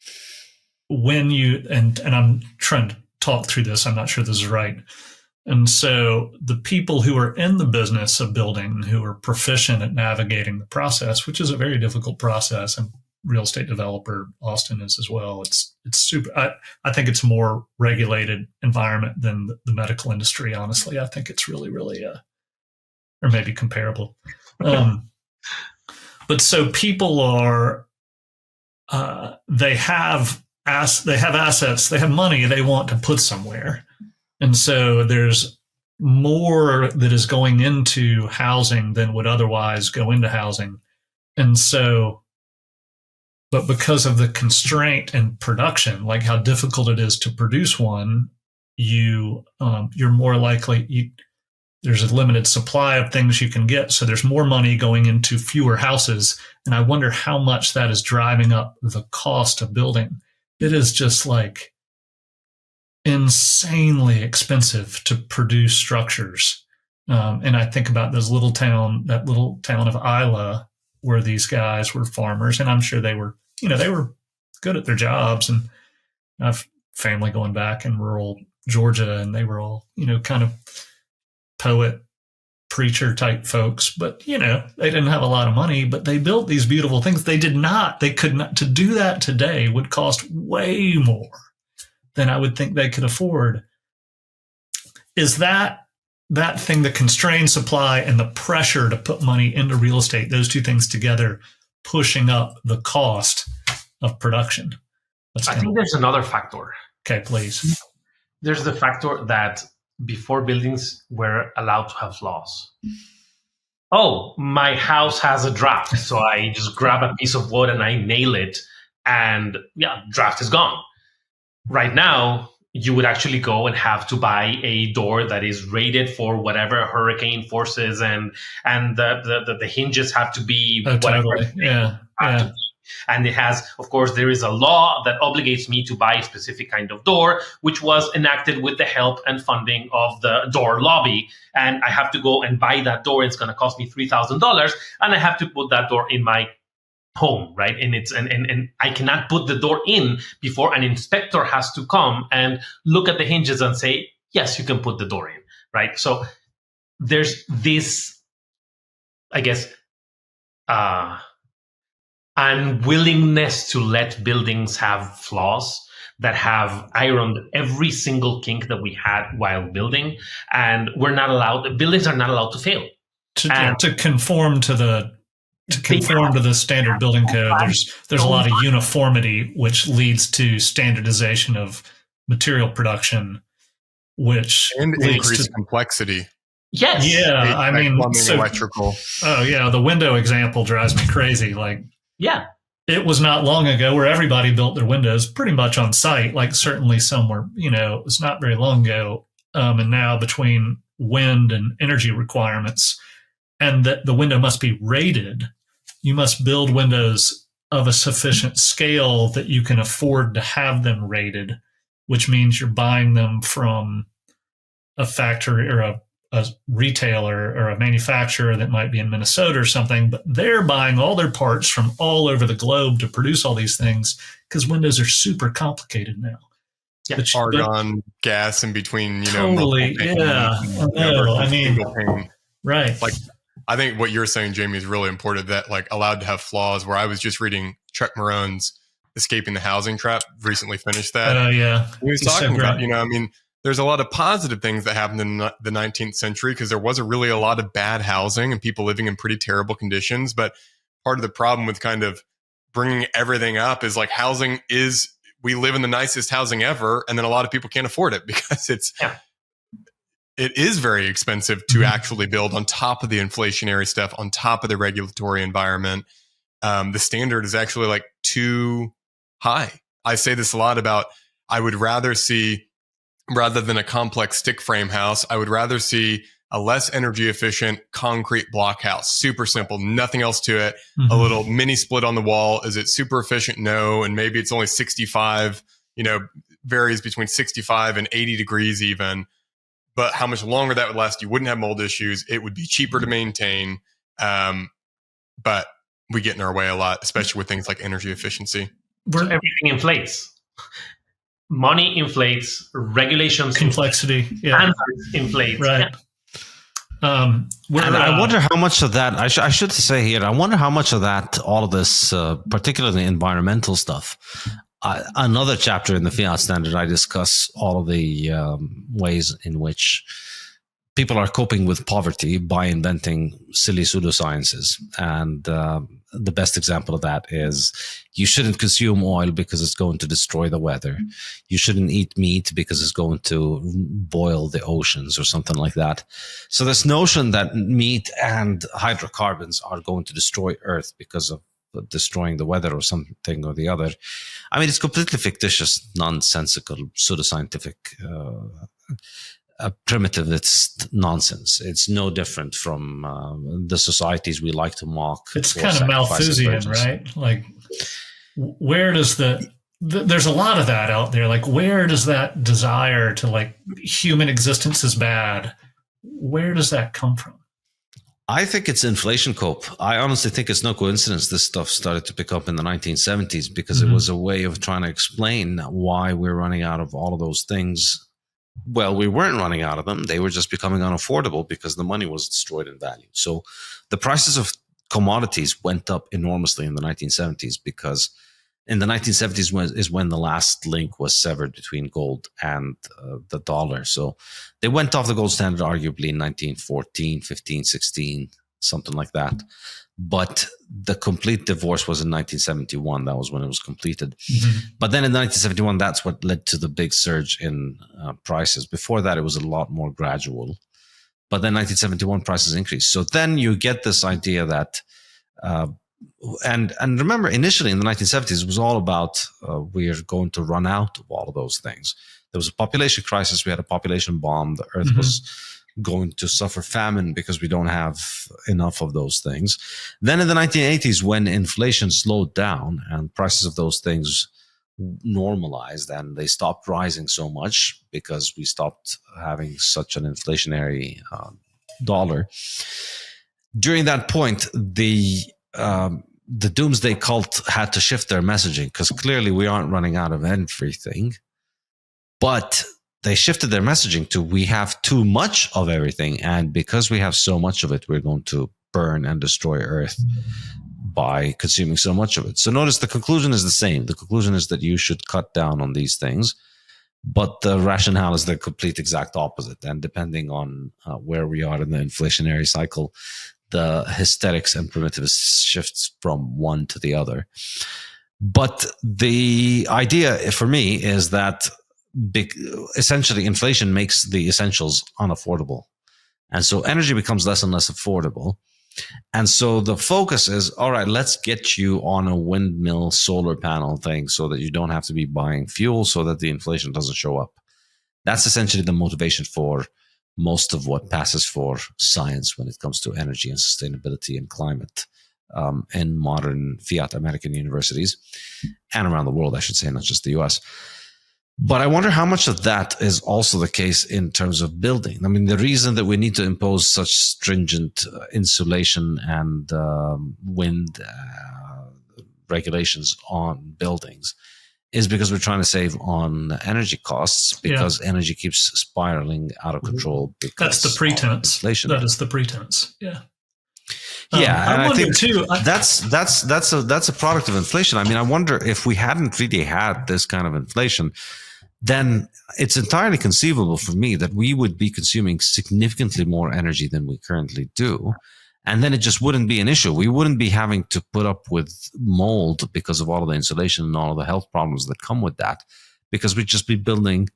when you, and I'm trying to talk through this, I'm not sure this is right. And so the people who are in the business of building, who are proficient at navigating the process, which is a very difficult process, and real estate developer. Austin is as well. It's super. I think it's more regulated environment than the medical industry. Honestly, I think it's really, really, or maybe comparable. But so people are, they have assets, they have money they want to put somewhere. And so there's more that is going into housing than would otherwise go into housing. And so, but because of the constraint in production, like how difficult it is to produce one, you're more likely, there's a limited supply of things you can get. So there's more money going into fewer houses. And I wonder how much that is driving up the cost of building. It is just like insanely expensive to produce structures. And I think about that little town of Isla, where these guys were farmers, and I'm sure they were good at their jobs. And I have family going back in rural Georgia, and they were all, kind of poet, preacher type folks, but they didn't have a lot of money, but they built these beautiful things. They could not, to do that today would cost way more than I would think they could afford. Is that thing, the constrained supply and the pressure to put money into real estate, those two things together, pushing up the cost of production? I think there's another factor. Okay, please. There's the factor that before buildings were allowed to have flaws. Oh, my house has a draft. So I just grab a piece of wood and I nail it, and draft is gone. Right now, you would actually go and have to buy a door that is rated for whatever hurricane forces, and the hinges have to be whatever. Totally. Yeah. And it has, of course, there is a law that obligates me to buy a specific kind of door, which was enacted with the help and funding of the door lobby. And I have to go and buy that door. It's going to cost me $3,000, and I have to put that door in my home, right? And and I cannot put the door in before an inspector has to come and look at the hinges and say, yes, you can put the door in, right? So there's this, I guess, unwillingness to let buildings have flaws that have ironed every single kink that we had while building, and buildings are not allowed to fail. To conform to the standard building code, there's a lot of uniformity, which leads to standardization of material production, which and leads increased to complexity. Yes. Yeah, I mean, plumbing, electrical. Oh yeah, the window example drives me crazy. Like, yeah, it was not long ago where everybody built their windows pretty much on site. Like, certainly somewhere, it was not very long ago. And now between wind and energy requirements, and that the window must be rated, you must build windows of a sufficient scale that you can afford to have them rated, which means you're buying them from a factory or a retailer or a manufacturer that might be in Minnesota or something, but they're buying all their parts from all over the globe to produce all these things, because windows are super complicated now. Yeah, argon gas in between, totally. Yeah, I mean, right. Like, I think what you're saying, Jamie, is really important, that like allowed to have flaws, where I was just reading Chuck Marone's Escaping the Housing Trap, recently finished that. Oh, yeah. He was talking about, there's a lot of positive things that happened in the 19th century, because there was a lot of bad housing and people living in pretty terrible conditions. But part of the problem with kind of bringing everything up is like we live in the nicest housing ever, and then a lot of people can't afford it because it is very expensive to actually build, on top of the inflationary stuff, on top of the regulatory environment. The standard is actually like too high. I say this a lot about, I would rather see, rather than a complex stick frame house, I would rather see a less energy efficient concrete block house. Super simple, nothing else to it. A little mini split on the wall. Is it super efficient? No. And maybe it's only 65, varies between 65 and 80 degrees even. But how much longer that would last, you wouldn't have mold issues. It would be cheaper to maintain. But we get in our way a lot, especially with things like energy efficiency. So everything inflates. Money inflates, regulations, complexity, standards inflate. Right. I wonder how much of that, I should say here, I wonder how much of that, all of this, particularly environmental stuff, another chapter in the Fiat Standard, I discuss all of the ways in which people are coping with poverty by inventing silly pseudosciences. And the best example of that is you shouldn't consume oil because it's going to destroy the weather. You shouldn't eat meat because it's going to boil the oceans or something like that. So this notion that meat and hydrocarbons are going to destroy Earth because of destroying the weather or something or the other, I mean, it's completely fictitious, nonsensical, pseudoscientific, primitive. It's nonsense. It's no different from the societies we like to mock. It's kind of Malthusian, right? Like, where does there's a lot of that out there. Like, where does that desire to, like, human existence is bad, where does that come from? I think it's inflation cope. I honestly think it's no coincidence this stuff started to pick up in the 1970s because it was a way of trying to explain why we're running out of all of those things. Well, we weren't running out of them. They were just becoming unaffordable because the money was destroyed in value. So the prices of commodities went up enormously in the 1970s because in the 1970s is when the last link was severed between gold and the dollar. So they went off the gold standard arguably in 1914, 15, 16, something like that. But the complete divorce was in 1971. That was when it was completed. But then in 1971, that's what led to the big surge in prices. Before that, it was a lot more gradual. But then 1971 prices increased. So then you get this idea that, and remember, initially in the 1970s, it was all about we're going to run out of all of those things. There was a population crisis. We had a population bomb. The Earth was going to suffer famine because we don't have enough of those things. Then in the 1980s, when inflation slowed down and prices of those things normalized and they stopped rising so much because we stopped having such an inflationary dollar. During that point, the doomsday cult had to shift their messaging because clearly we aren't running out of everything, but they shifted their messaging to we have too much of everything. And because we have so much of it, we're going to burn and destroy Earth by consuming so much of it. So notice the conclusion is the same. The conclusion is that you should cut down on these things, but the rationale is the complete exact opposite. And depending on where we are in the inflationary cycle, the hysterics and primitivists shifts from one to the other. But the idea for me is that essentially inflation makes the essentials unaffordable. And so energy becomes less and less affordable. And so the focus is, all right, let's get you on a windmill solar panel thing so that you don't have to be buying fuel so that the inflation doesn't show up. That's essentially the motivation for most of what passes for science when it comes to energy and sustainability and climate in modern fiat American universities and around the world, I should say, not just the US. But I wonder how much of that is also the case in terms of building. I mean, the reason that we need to impose such stringent insulation and wind regulations on buildings is because we're trying to save on energy costs because energy keeps spiraling out of control. That's the pretense. Inflation. That is the pretense. Yeah. Yeah, and I think too. That's a product of inflation. I mean, I wonder if we hadn't really had this kind of inflation, then it's entirely conceivable for me that we would be consuming significantly more energy than we currently do. And then it just wouldn't be an issue. We wouldn't be having to put up with mold because of all of the insulation and all of the health problems that come with that, because we'd just be building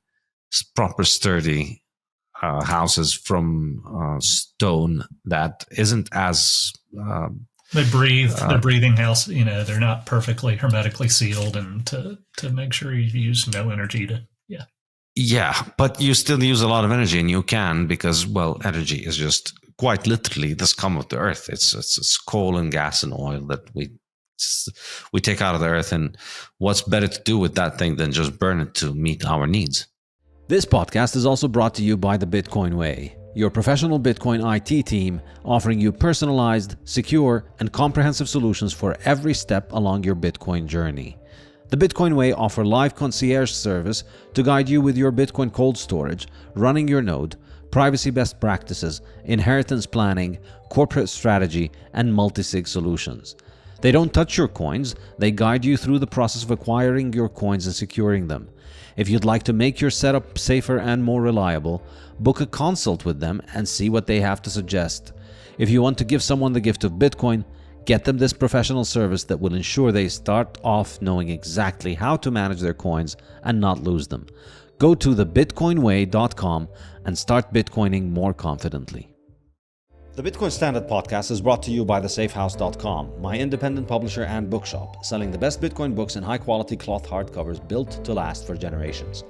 proper, sturdy houses from stone that isn't as they breathe. They're breathing house. You know, they're not perfectly hermetically sealed, and to make sure you use no energy to. Yeah, but you still use a lot of energy, and you can because, well, energy is just quite literally the scum of the earth. It's coal and gas and oil that we take out of the earth, and what's better to do with that thing than just burn it to meet our needs? This podcast is also brought to you by the Bitcoin Way, your professional Bitcoin IT team offering you personalized, secure, and comprehensive solutions for every step along your Bitcoin journey. The Bitcoin Way offer live concierge service to guide you with your Bitcoin cold storage, running your node, privacy best practices, inheritance planning, corporate strategy, and multi-sig solutions. They don't touch your coins, they guide you through the process of acquiring your coins and securing them. If you'd like to make your setup safer and more reliable, book a consult with them and see what they have to suggest. If you want to give someone the gift of Bitcoin, get them this professional service that will ensure they start off knowing exactly how to manage their coins and not lose them. Go to thebitcoinway.com and start Bitcoining more confidently. The Bitcoin Standard podcast is brought to you by thesafehouse.com, my independent publisher and bookshop, selling the best Bitcoin books in high-quality cloth hardcovers built to last for generations.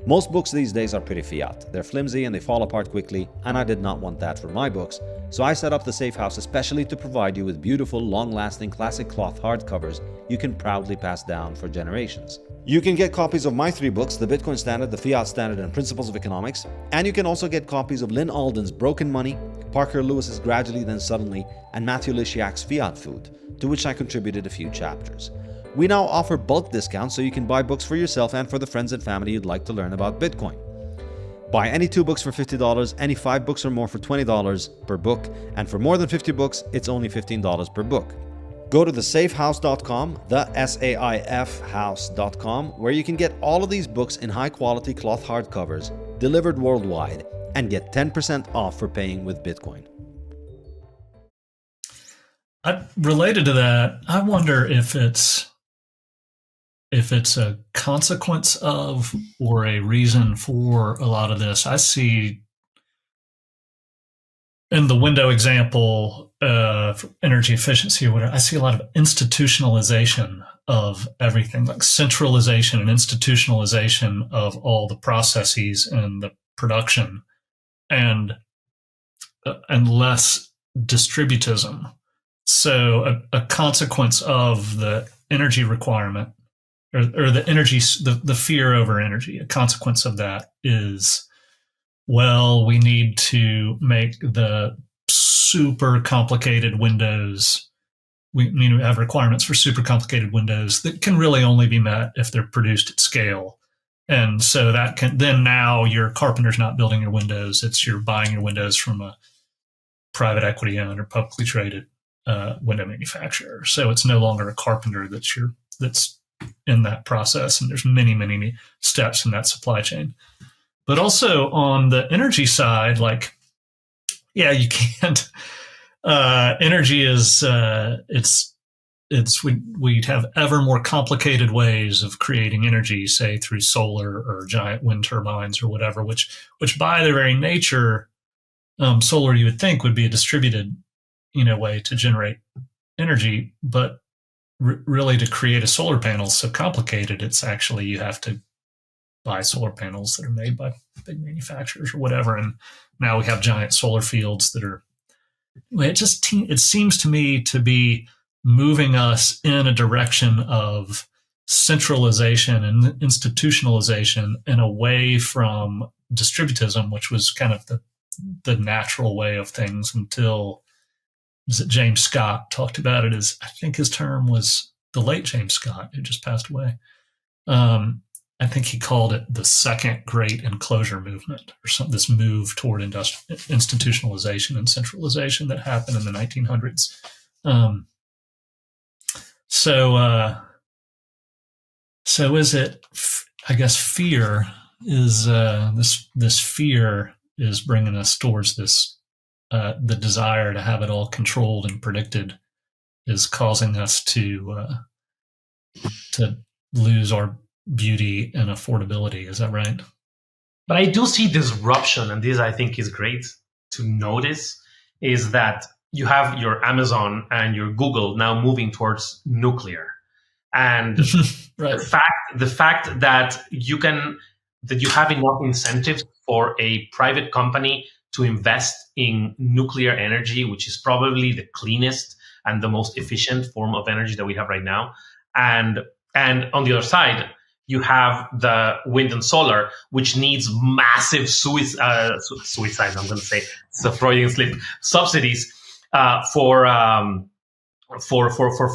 Most books these days are pretty fiat. They're flimsy and they fall apart quickly, and I did not want that for my books, so I set up the Safe House especially to provide you with beautiful, long-lasting classic cloth hardcovers you can proudly pass down for generations. You can get copies of my 3 books, The Bitcoin Standard, The Fiat Standard, and Principles of Economics, and you can also get copies of Lynn Alden's Broken Money, Parker Lewis's Gradually Then Suddenly, and Matthew Lysiak's Fiat Food, to which I contributed a few chapters. We now offer bulk discounts so you can buy books for yourself and for the friends and family you'd like to learn about Bitcoin. Buy any 2 books for $50, any 5 books or more for $20 per book, and for more than 50 books, it's only $15 per book. Go to thesafehouse.com, the SAIF house.com, where you can get all of these books in high-quality cloth hardcovers, delivered worldwide, and get 10% off for paying with Bitcoin. Related to that, I wonder if it's a consequence of or a reason for a lot of this. I see in the window example, for energy efficiency or whatever, I see a lot of institutionalization of everything, like centralization and institutionalization of all the processes and the production, and less distributism. So a consequence of the energy requirement or the energy, the fear over energy, a consequence of that is, well, we need to make the super complicated windows. We have requirements for super complicated windows that can really only be met if they're produced at scale. And so that can, then now your carpenter's not building your windows. It's you're buying your windows from a private equity owned or publicly traded window manufacturer. So it's no longer a carpenter that's in that process. And there's many steps in that supply chain. But also on the energy side, like, yeah, you can't. Energy is we have ever more complicated ways of creating energy, say through solar or giant wind turbines or whatever, which by their very nature, solar you would think would be a distributed, way to generate energy, but really to create a solar panel is so complicated. It's actually you have to buy solar panels that are made by big manufacturers or whatever, and now we have giant solar fields that are. It seems to me to be moving us in a direction of centralization and institutionalization and away from distributism, which was kind of the natural way of things until James Scott talked about it as, I think his term was the late James Scott, who just passed away. I think he called it the second great enclosure movement, or something, this move toward institutionalization and centralization that happened in the 1900s. So is it, I guess fear is, this fear is bringing us towards this, the desire to have it all controlled and predicted is causing us to lose our beauty and affordability. Is that right? But I do see disruption, and this I think is great to notice, is that you have your Amazon and your Google now moving towards nuclear. And right. the fact that you have enough incentives for a private company to invest in nuclear energy, which is probably the cleanest and the most efficient form of energy that we have right now. And on the other side, you have the wind and solar, which needs massive suicide. I'm going to say it's a Freudian slip. Subsidies for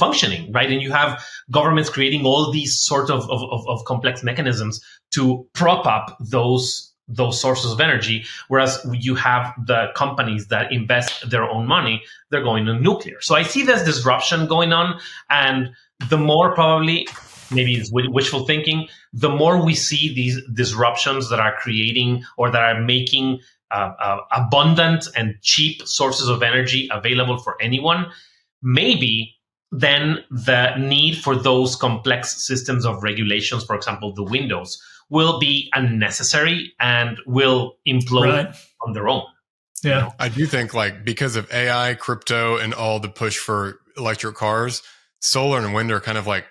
functioning, right? And you have governments creating all these sort of complex mechanisms to prop up those those sources of energy, whereas you have the companies that invest their own money, they're going to nuclear. So I see this disruption going on, and the more probably, maybe it's wishful thinking, the more we see these disruptions that are creating or that are making abundant and cheap sources of energy available for anyone, maybe then the need for those complex systems of regulations, for example, the windows, will be unnecessary and will implode on their own. Yeah. You know? I do think, like, because of AI, crypto, and all the push for electric cars, solar and wind are kind of like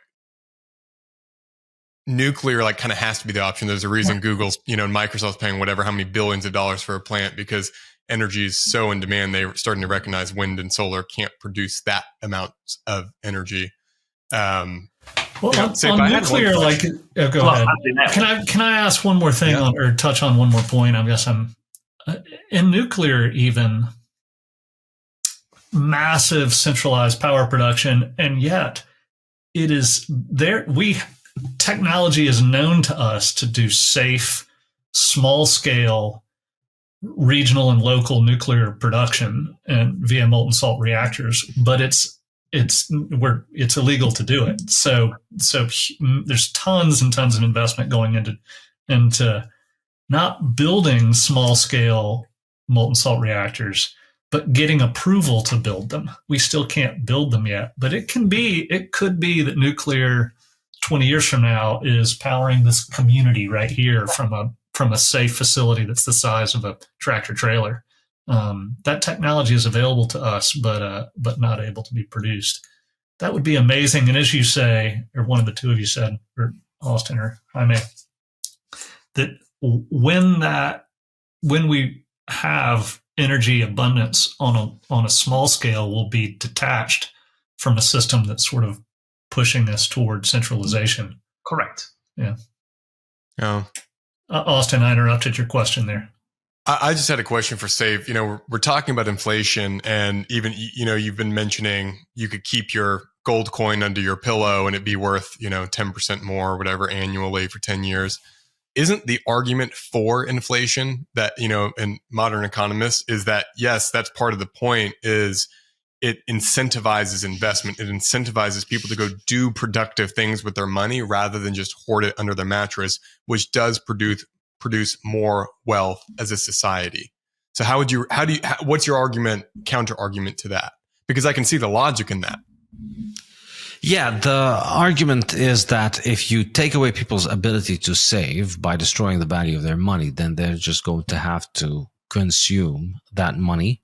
nuclear, like, kind of has to be the option. There's a reason Google's, and Microsoft's paying whatever, how many billions of dollars for a plant, because energy is so in demand. They're starting to recognize wind and solar can't produce that amount of energy. On nuclear, go ahead. Can I ask one more thing or touch on one more point? I guess I'm in nuclear, even massive centralized power production, and yet it is there. Technology is known to us to do safe, small scale, regional and local nuclear production and via molten salt reactors, but it's illegal to do it. So there's tons and tons of investment going into not building small scale molten salt reactors, but getting approval to build them. We still can't build them yet, but it could be that nuclear 20 years from now is powering this community right here from a safe facility that's the size of a tractor trailer. That technology is available to us, but not able to be produced. That would be amazing. And as you say, or one of the two of you said, or Austin or Jaime, that when we have energy abundance on a small scale, we'll be detached from a system that's sort of pushing us toward centralization. Correct. Yeah. Yeah. Austin, I interrupted your question there. I just had a question for Saif. We're talking about inflation, and even, you've been mentioning you could keep your gold coin under your pillow and it'd be worth, 10% more or whatever annually for 10 years. Isn't the argument for inflation that, in modern economists is that, yes, that's part of the point, is it incentivizes investment. It incentivizes people to go do productive things with their money rather than just hoard it under their mattress, which does produce more wealth as a society. So what's your counter argument to that? Because I can see the logic in that. Yeah, the argument is that if you take away people's ability to save by destroying the value of their money, then they're just going to have to consume that money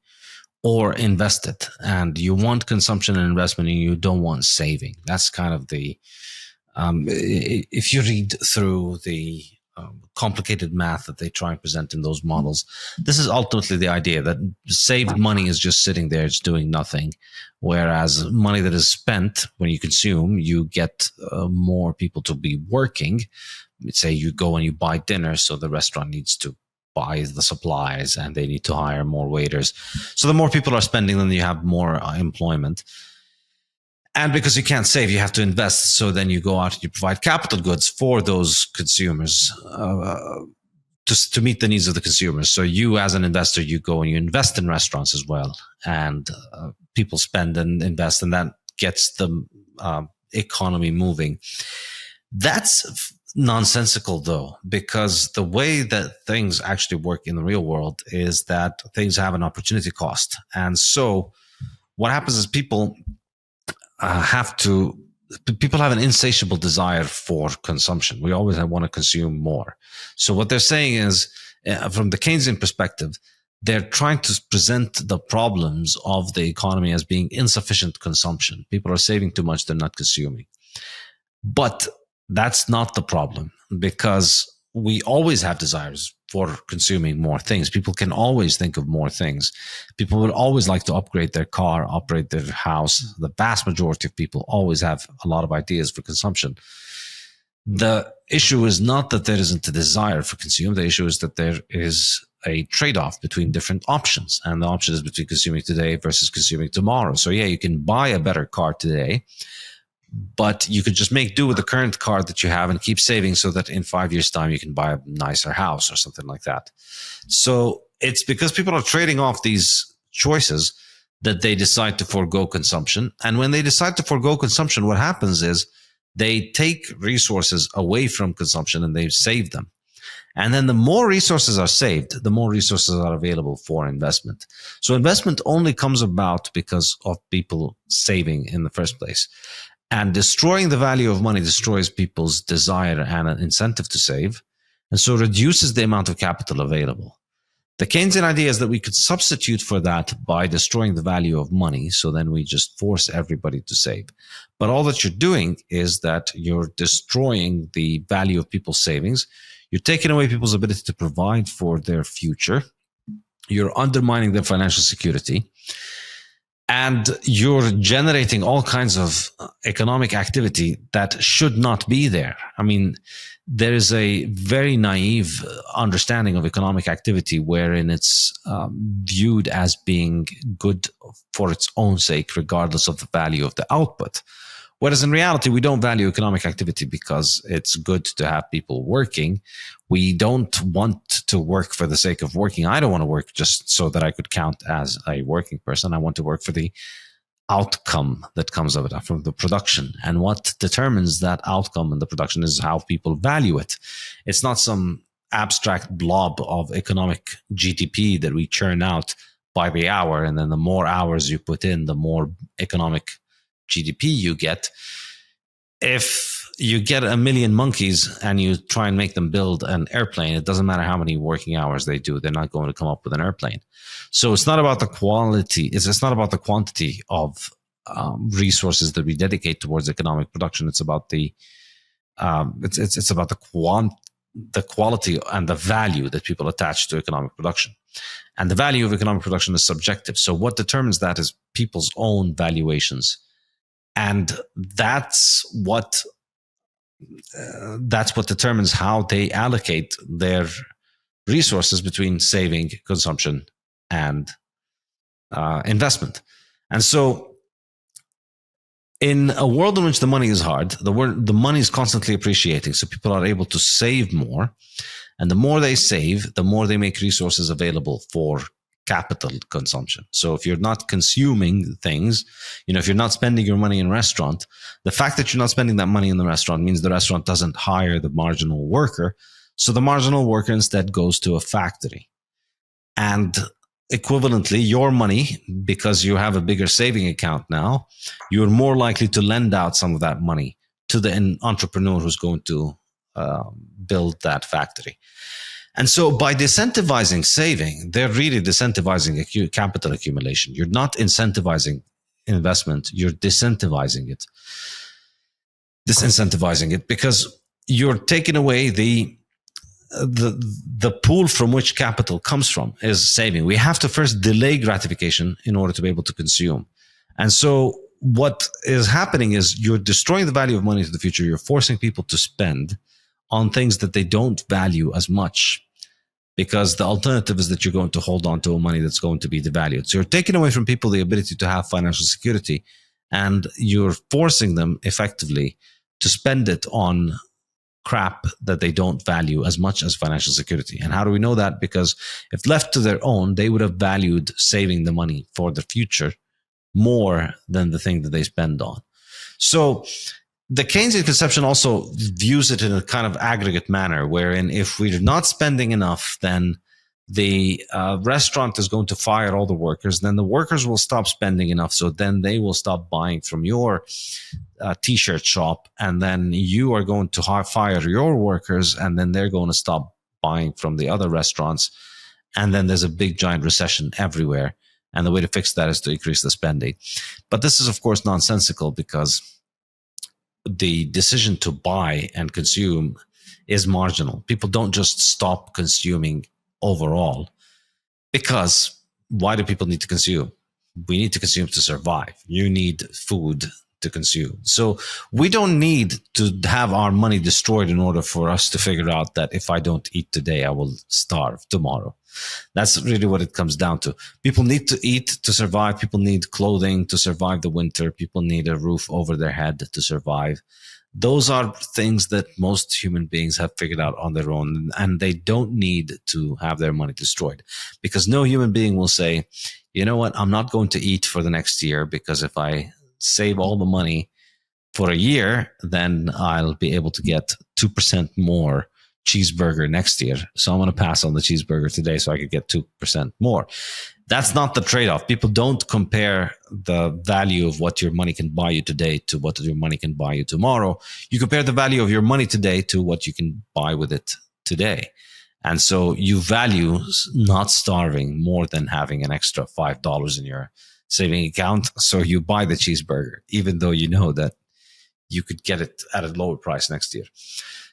or invest it. And you want consumption and investment, and you don't want saving. That's kind of the, if you read through the complicated math that they try and present in those models, this is ultimately the idea that saved money is just sitting there, it's doing nothing. Whereas money that is spent when you consume, you get more people to be working. Say you go and you buy dinner, so the restaurant needs to buy the supplies and they need to hire more waiters. So the more people are spending, then you have more employment. And because you can't save, you have to invest. So then you go out and you provide capital goods for those consumers to meet the needs of the consumers. So you, as an investor, you go and you invest in restaurants as well. And people spend and invest, and that gets the economy moving. That's nonsensical, though, because the way that things actually work in the real world is that things have an opportunity cost. And so what happens is people have an insatiable desire for consumption. We always want to consume more. So what they're saying is, from the Keynesian perspective, they're trying to present the problems of the economy as being insufficient consumption. People are saving too much, they're not consuming. But that's not the problem, because we always have desires for consuming more things. People can always think of more things. People would always like to upgrade their car, upgrade their house. The vast majority of people always have a lot of ideas for consumption. The issue is not that there isn't a desire for consume. The issue is that there is a trade-off between different options. And the option is between consuming today versus consuming tomorrow. So yeah, you can buy a better car today, but you could just make do with the current car that you have and keep saving so that in 5 years' time you can buy a nicer house or something like that. So it's because people are trading off these choices that they decide to forego consumption. And when they decide to forego consumption, what happens is they take resources away from consumption and they save them. And then the more resources are saved, the more resources are available for investment. So investment only comes about because of people saving in the first place. And destroying the value of money destroys people's desire and an incentive to save, and so reduces the amount of capital available. The Keynesian idea is that we could substitute for that by destroying the value of money, so then we just force everybody to save. But all that you're doing is that you're destroying the value of people's savings. You're taking away people's ability to provide for their future. You're undermining their financial security. And you're generating all kinds of economic activity that should not be there. I mean, there is a very naive understanding of economic activity wherein it's viewed as being good for its own sake, regardless of the value of the output. Whereas in reality, we don't value economic activity because it's good to have people working. We don't want to work for the sake of working. I don't want to work just so that I could count as a working person. I want to work for the outcome that comes of it, from the production. And what determines that outcome and the production is how people value it. It's not some abstract blob of economic GDP that we churn out by the hour. And then the more hours you put in, the more economic GDP you get. If you get 1 million monkeys and you try and make them build an airplane, it doesn't matter how many working hours they do, they're not going to come up with an airplane. So it's not about the quality, it's not about the quantity of resources that we dedicate towards economic production. It's about the it's about the quality and the value that people attach to economic production. And the value of economic production is subjective. So what determines that is people's own valuations. And that's what determines how they allocate their resources between saving, consumption, and investment. And so in a world in which the money is hard, the money is constantly appreciating. So people are able to save more. And the more they save, the more they make resources available for capital consumption. So if you're not consuming things, if you're not spending your money in a restaurant, the fact that you're not spending that money in the restaurant means the restaurant doesn't hire the marginal worker. So the marginal worker instead goes to a factory. And equivalently, your money, because you have a bigger saving account now, you're more likely to lend out some of that money to the entrepreneur who's going to build that factory. And so by disincentivizing saving, they're really disincentivizing capital accumulation. You're not incentivizing investment, you're disincentivizing it because you're taking away the pool from which capital comes from is saving. We have to first delay gratification in order to be able to consume. And so what is happening is you're destroying the value of money to the future. You're forcing people to spend on things that they don't value as much, because the alternative is that you're going to hold on to a money that's going to be devalued. So you're taking away from people the ability to have financial security, and you're forcing them effectively to spend it on crap that they don't value as much as financial security. And how do we know that? Because if left to their own, they would have valued saving the money for the future more than the thing that they spend on. So the Keynesian conception also views it in a kind of aggregate manner, wherein if we're not spending enough, then the restaurant is going to fire all the workers. Then the workers will stop spending enough. So then they will stop buying from your t-shirt shop. And then you are going to fire your workers. And then they're going to stop buying from the other restaurants. And then there's a big giant recession everywhere. And the way to fix that is to increase the spending. But this is, of course, nonsensical, because the decision to buy and consume is marginal. People don't just stop consuming overall, because why do people need to consume? We need to consume to survive. You need food to consume. So we don't need to have our money destroyed in order for us to figure out that if I don't eat today, I will starve tomorrow. That's really what it comes down to. People need to eat to survive. People need clothing to survive the winter. People need a roof over their head to survive. Those are things that most human beings have figured out on their own, and they don't need to have their money destroyed, because no human being will say, you know what, I'm not going to eat for the next year, because if I save all the money for a year, then I'll be able to get 2% more cheeseburger next year. So I'm going to pass on the cheeseburger today so I could get 2% more. That's not the trade-off. People don't compare the value of what your money can buy you today to what your money can buy you tomorrow. You compare the value of your money today to what you can buy with it today. And so you value not starving more than having an extra $5 in your saving account. So you buy the cheeseburger, even though you know that you could get it at a lower price next year.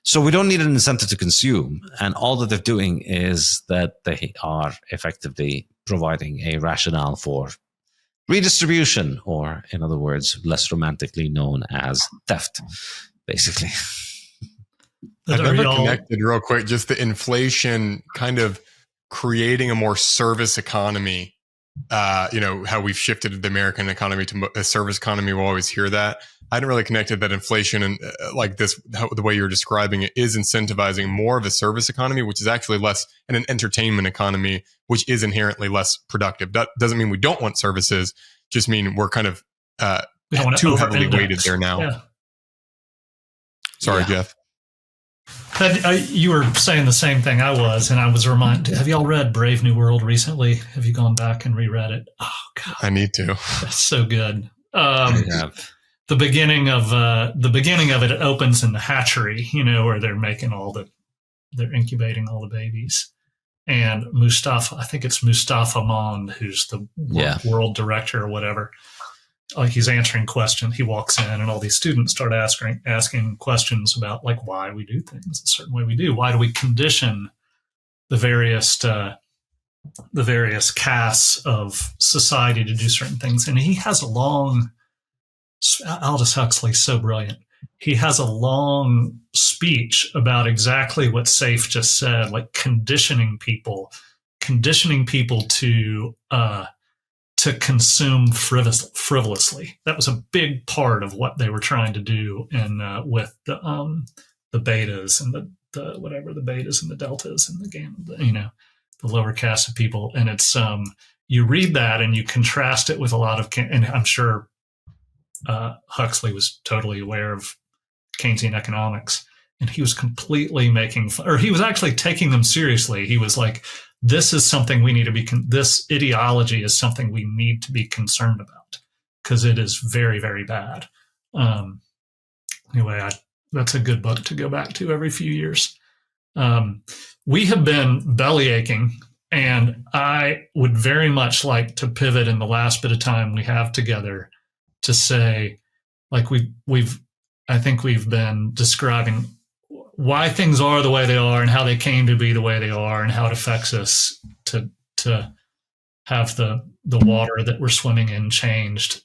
So we don't need an incentive to consume. And all that they're doing is that they are effectively providing a rationale for redistribution, or in other words, less romantically known as theft, basically. I've never connected real quick, just the inflation kind of creating a more service economy. How we've shifted the American economy to a service economy. We'll always hear that. I hadn't really connected that inflation and like this, the way you're describing it, is incentivizing more of a service economy, which is actually less, and an entertainment economy, which is inherently less productive. That doesn't mean we don't want services, just mean we're kind of too heavily weighted there now. Yeah. Sorry, Geoff. You were saying the same thing I was, and I was reminded. Have y'all read Brave New World recently? Have you gone back and reread it? Oh God, I need to. That's so good. The beginning of it opens in the hatchery, where they're making they're incubating all the babies, and Mustafa, I think it's Mustafa Mond, who's the world director or whatever. Like, he's answering questions. He walks in, and all these students start asking questions about like why we do things a certain way we do. Why do we condition the various castes of society to do certain things? And he has a long. Aldous Huxley's so brilliant. He has a long speech about exactly what Saif just said, like conditioning people to consume frivolously. That was a big part of what they were trying to do with the betas and the betas and the deltas and the gamma, the lower caste of people. And it's you read that and you contrast it with a lot of, and I'm sure Huxley was totally aware of Keynesian economics, and he was completely making fun, or he was actually taking them seriously. He was like, this is something we need to be, this ideology is something we need to be concerned about, because it is very, very bad. Anyway, that's a good book to go back to every few years. We have been bellyaching, and I would very much like to pivot in the last bit of time we have together to say, like, I think we've been describing why things are the way they are and how they came to be the way they are and how it affects us to have the water that we're swimming in changed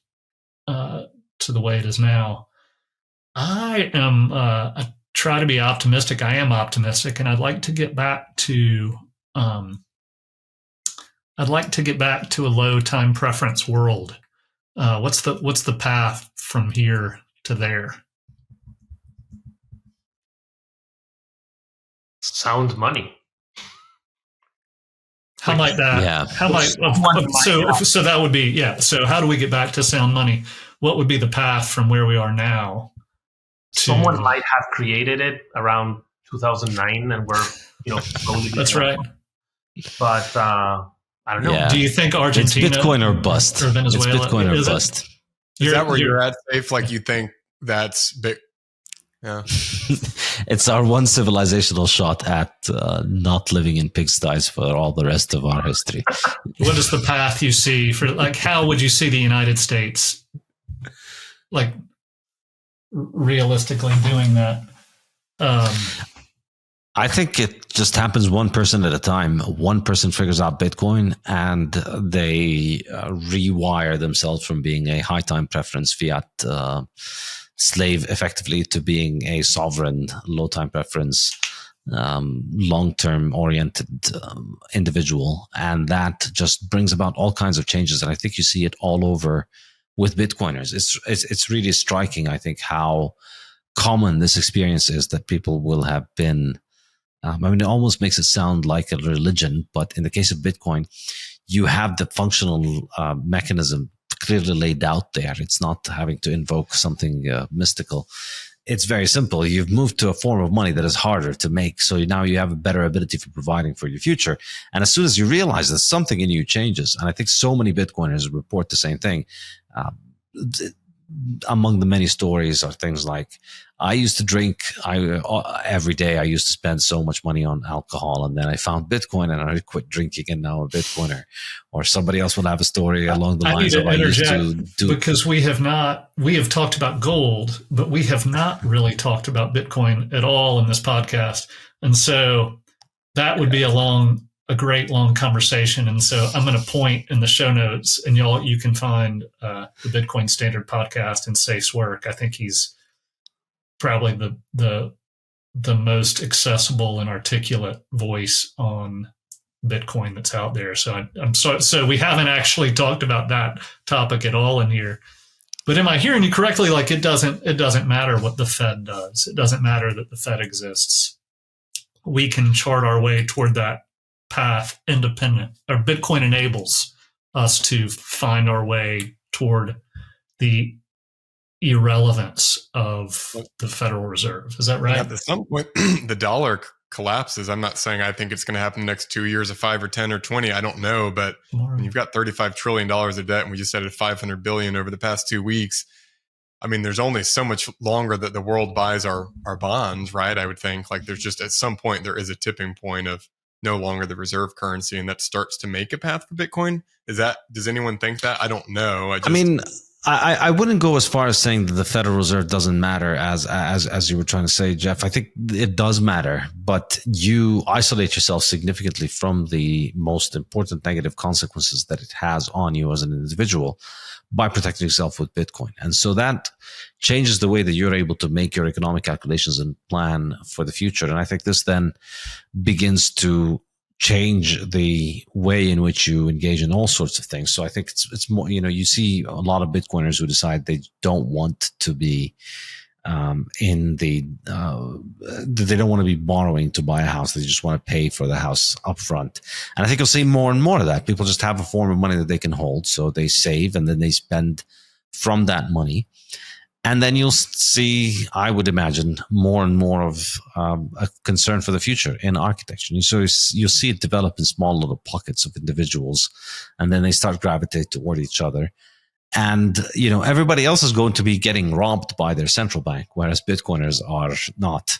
to the way it is now. I try to be optimistic. I am optimistic, and I'd like to get back to a low time preference world. What's the path from here to there? Sound money. How might that? Yeah. How might? So that would be So how do we get back to sound money? What would be the path from where we are now? Someone might have created it around 2009, and we're slowly. That's right. But I don't know. Yeah. Do you think Argentina? It's Bitcoin or bust. Or Venezuela? It's Bitcoin or bust. Is that where you're at, Saif? Like, you think that's big? Yeah. It's our one civilizational shot at not living in pigsties for all the rest of our history. What is the path you see for, like, how would you see the United States, like, realistically doing that? I think it just happens one person at a time. One person figures out Bitcoin, and they rewire themselves from being a high time preference fiat slave effectively to being a sovereign low time preference long-term oriented individual, and that just brings about all kinds of changes. And I think you see it all over with Bitcoiners. It's really striking, I think, how common this experience is, that people will have been. It almost makes it sound like a religion, but in the case of Bitcoin, you have the functional mechanism clearly laid out there. It's not having to invoke something mystical. It's very simple. You've moved to a form of money that is harder to make. So now you have a better ability for providing for your future. And as soon as you realize that something in you changes, and I think so many Bitcoiners report the same thing, among the many stories are things like, I used to drink every day. I used to spend so much money on alcohol, and then I found Bitcoin and I quit drinking, and now I'm a Bitcoiner. Or somebody else will have a story along the lines of, I used to do. Because we have talked about gold, but we have not really talked about Bitcoin at all in this podcast. And so that would be a great long conversation. And so I'm going to point in the show notes, and you can find the Bitcoin Standard podcast and Safe's work. I think he's probably the most accessible and articulate voice on Bitcoin that's out there. So I'm sorry. So we haven't actually talked about that topic at all in here. But am I hearing you correctly? Like it doesn't matter what the Fed does. It doesn't matter that the Fed exists. We can chart our way toward that path independent, or Bitcoin enables us to find our way toward the irrelevance of the Federal Reserve. Is that right? At some point, the dollar collapses. I'm not saying I think it's going to happen in the next 2 years, or 5 or 10 or 20. I don't know. But when you've got $35 trillion of debt, and we just added $500 billion over the past 2 weeks, I mean, there's only so much longer that the world buys our bonds, right? I would think like there's just at some point there is a tipping point of no longer the reserve currency, and that starts to make a path for Bitcoin. Does anyone think that? I don't know. I wouldn't go as far as saying that the Federal Reserve doesn't matter, as you were trying to say, Jeff. I think it does matter, but you isolate yourself significantly from the most important negative consequences that it has on you as an individual by protecting yourself with Bitcoin. And so that changes the way that you're able to make your economic calculations and plan for the future. And I think this then begins to change the way in which you engage in all sorts of things. So I think it's more, you see a lot of Bitcoiners who decide they don't want to be they don't want to be borrowing to buy a house. They just want to pay for the house up front. And I think you'll see more and more of that. People just have a form of money that they can hold. So they save and then they spend from that money. And then you'll see, I would imagine, more and more of a concern for the future in architecture. And so you'll see it develop in small little pockets of individuals, and then they start gravitating toward each other. And, everybody else is going to be getting robbed by their central bank, whereas Bitcoiners are not.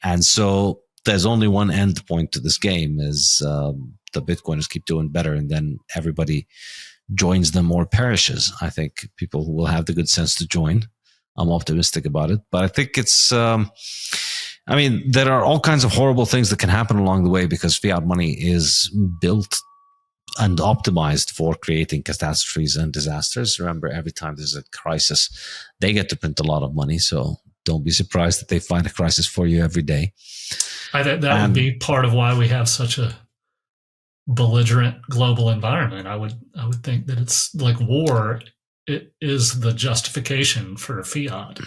And so there's only one end point to this game is the Bitcoiners keep doing better, and then everybody joins them or perishes. I think people will have the good sense to join. I'm optimistic about it, but I think it's, there are all kinds of horrible things that can happen along the way because fiat money is built and optimized for creating catastrophes and disasters. Remember, every time there's a crisis, they get to print a lot of money. So don't be surprised that they find a crisis for you every day. That would be part of why we have such a belligerent global environment. I would think that it's like war. It is the justification for fiat.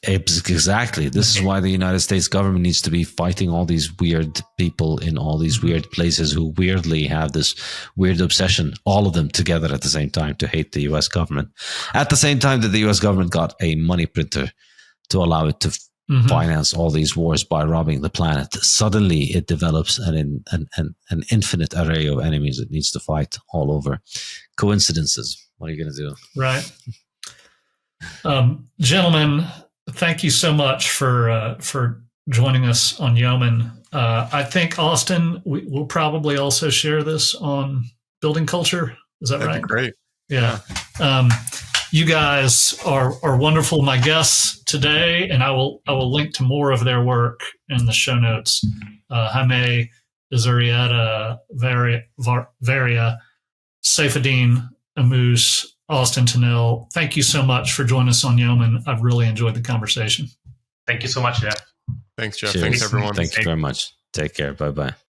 Exactly. This is why the United States government needs to be fighting all these weird people in all these weird places who weirdly have this weird obsession, all of them together at the same time, to hate the U.S. government. At the same time that the U.S. government got a money printer to allow it to finance all these wars by robbing the planet, suddenly it develops an infinite array of enemies it needs to fight all over. Coincidences. What are you going to do? Right. Gentlemen, thank you so much for joining us on Yeoman. I think, Austin, we'll probably also share this on Building Culture. Is that right? That'd be great. Yeah. You guys are wonderful, my guests today, and I will link to more of their work in the show notes. Jaime Izurieta-Varea, Saifedean Ammous, Austin Tennell, thank you so much for joining us on Yeoman. I've really enjoyed the conversation. Thank you so much, Jeff. Thanks, Jeff. Cheers. Thanks, everyone. Thank you very much. Take care. Bye-bye.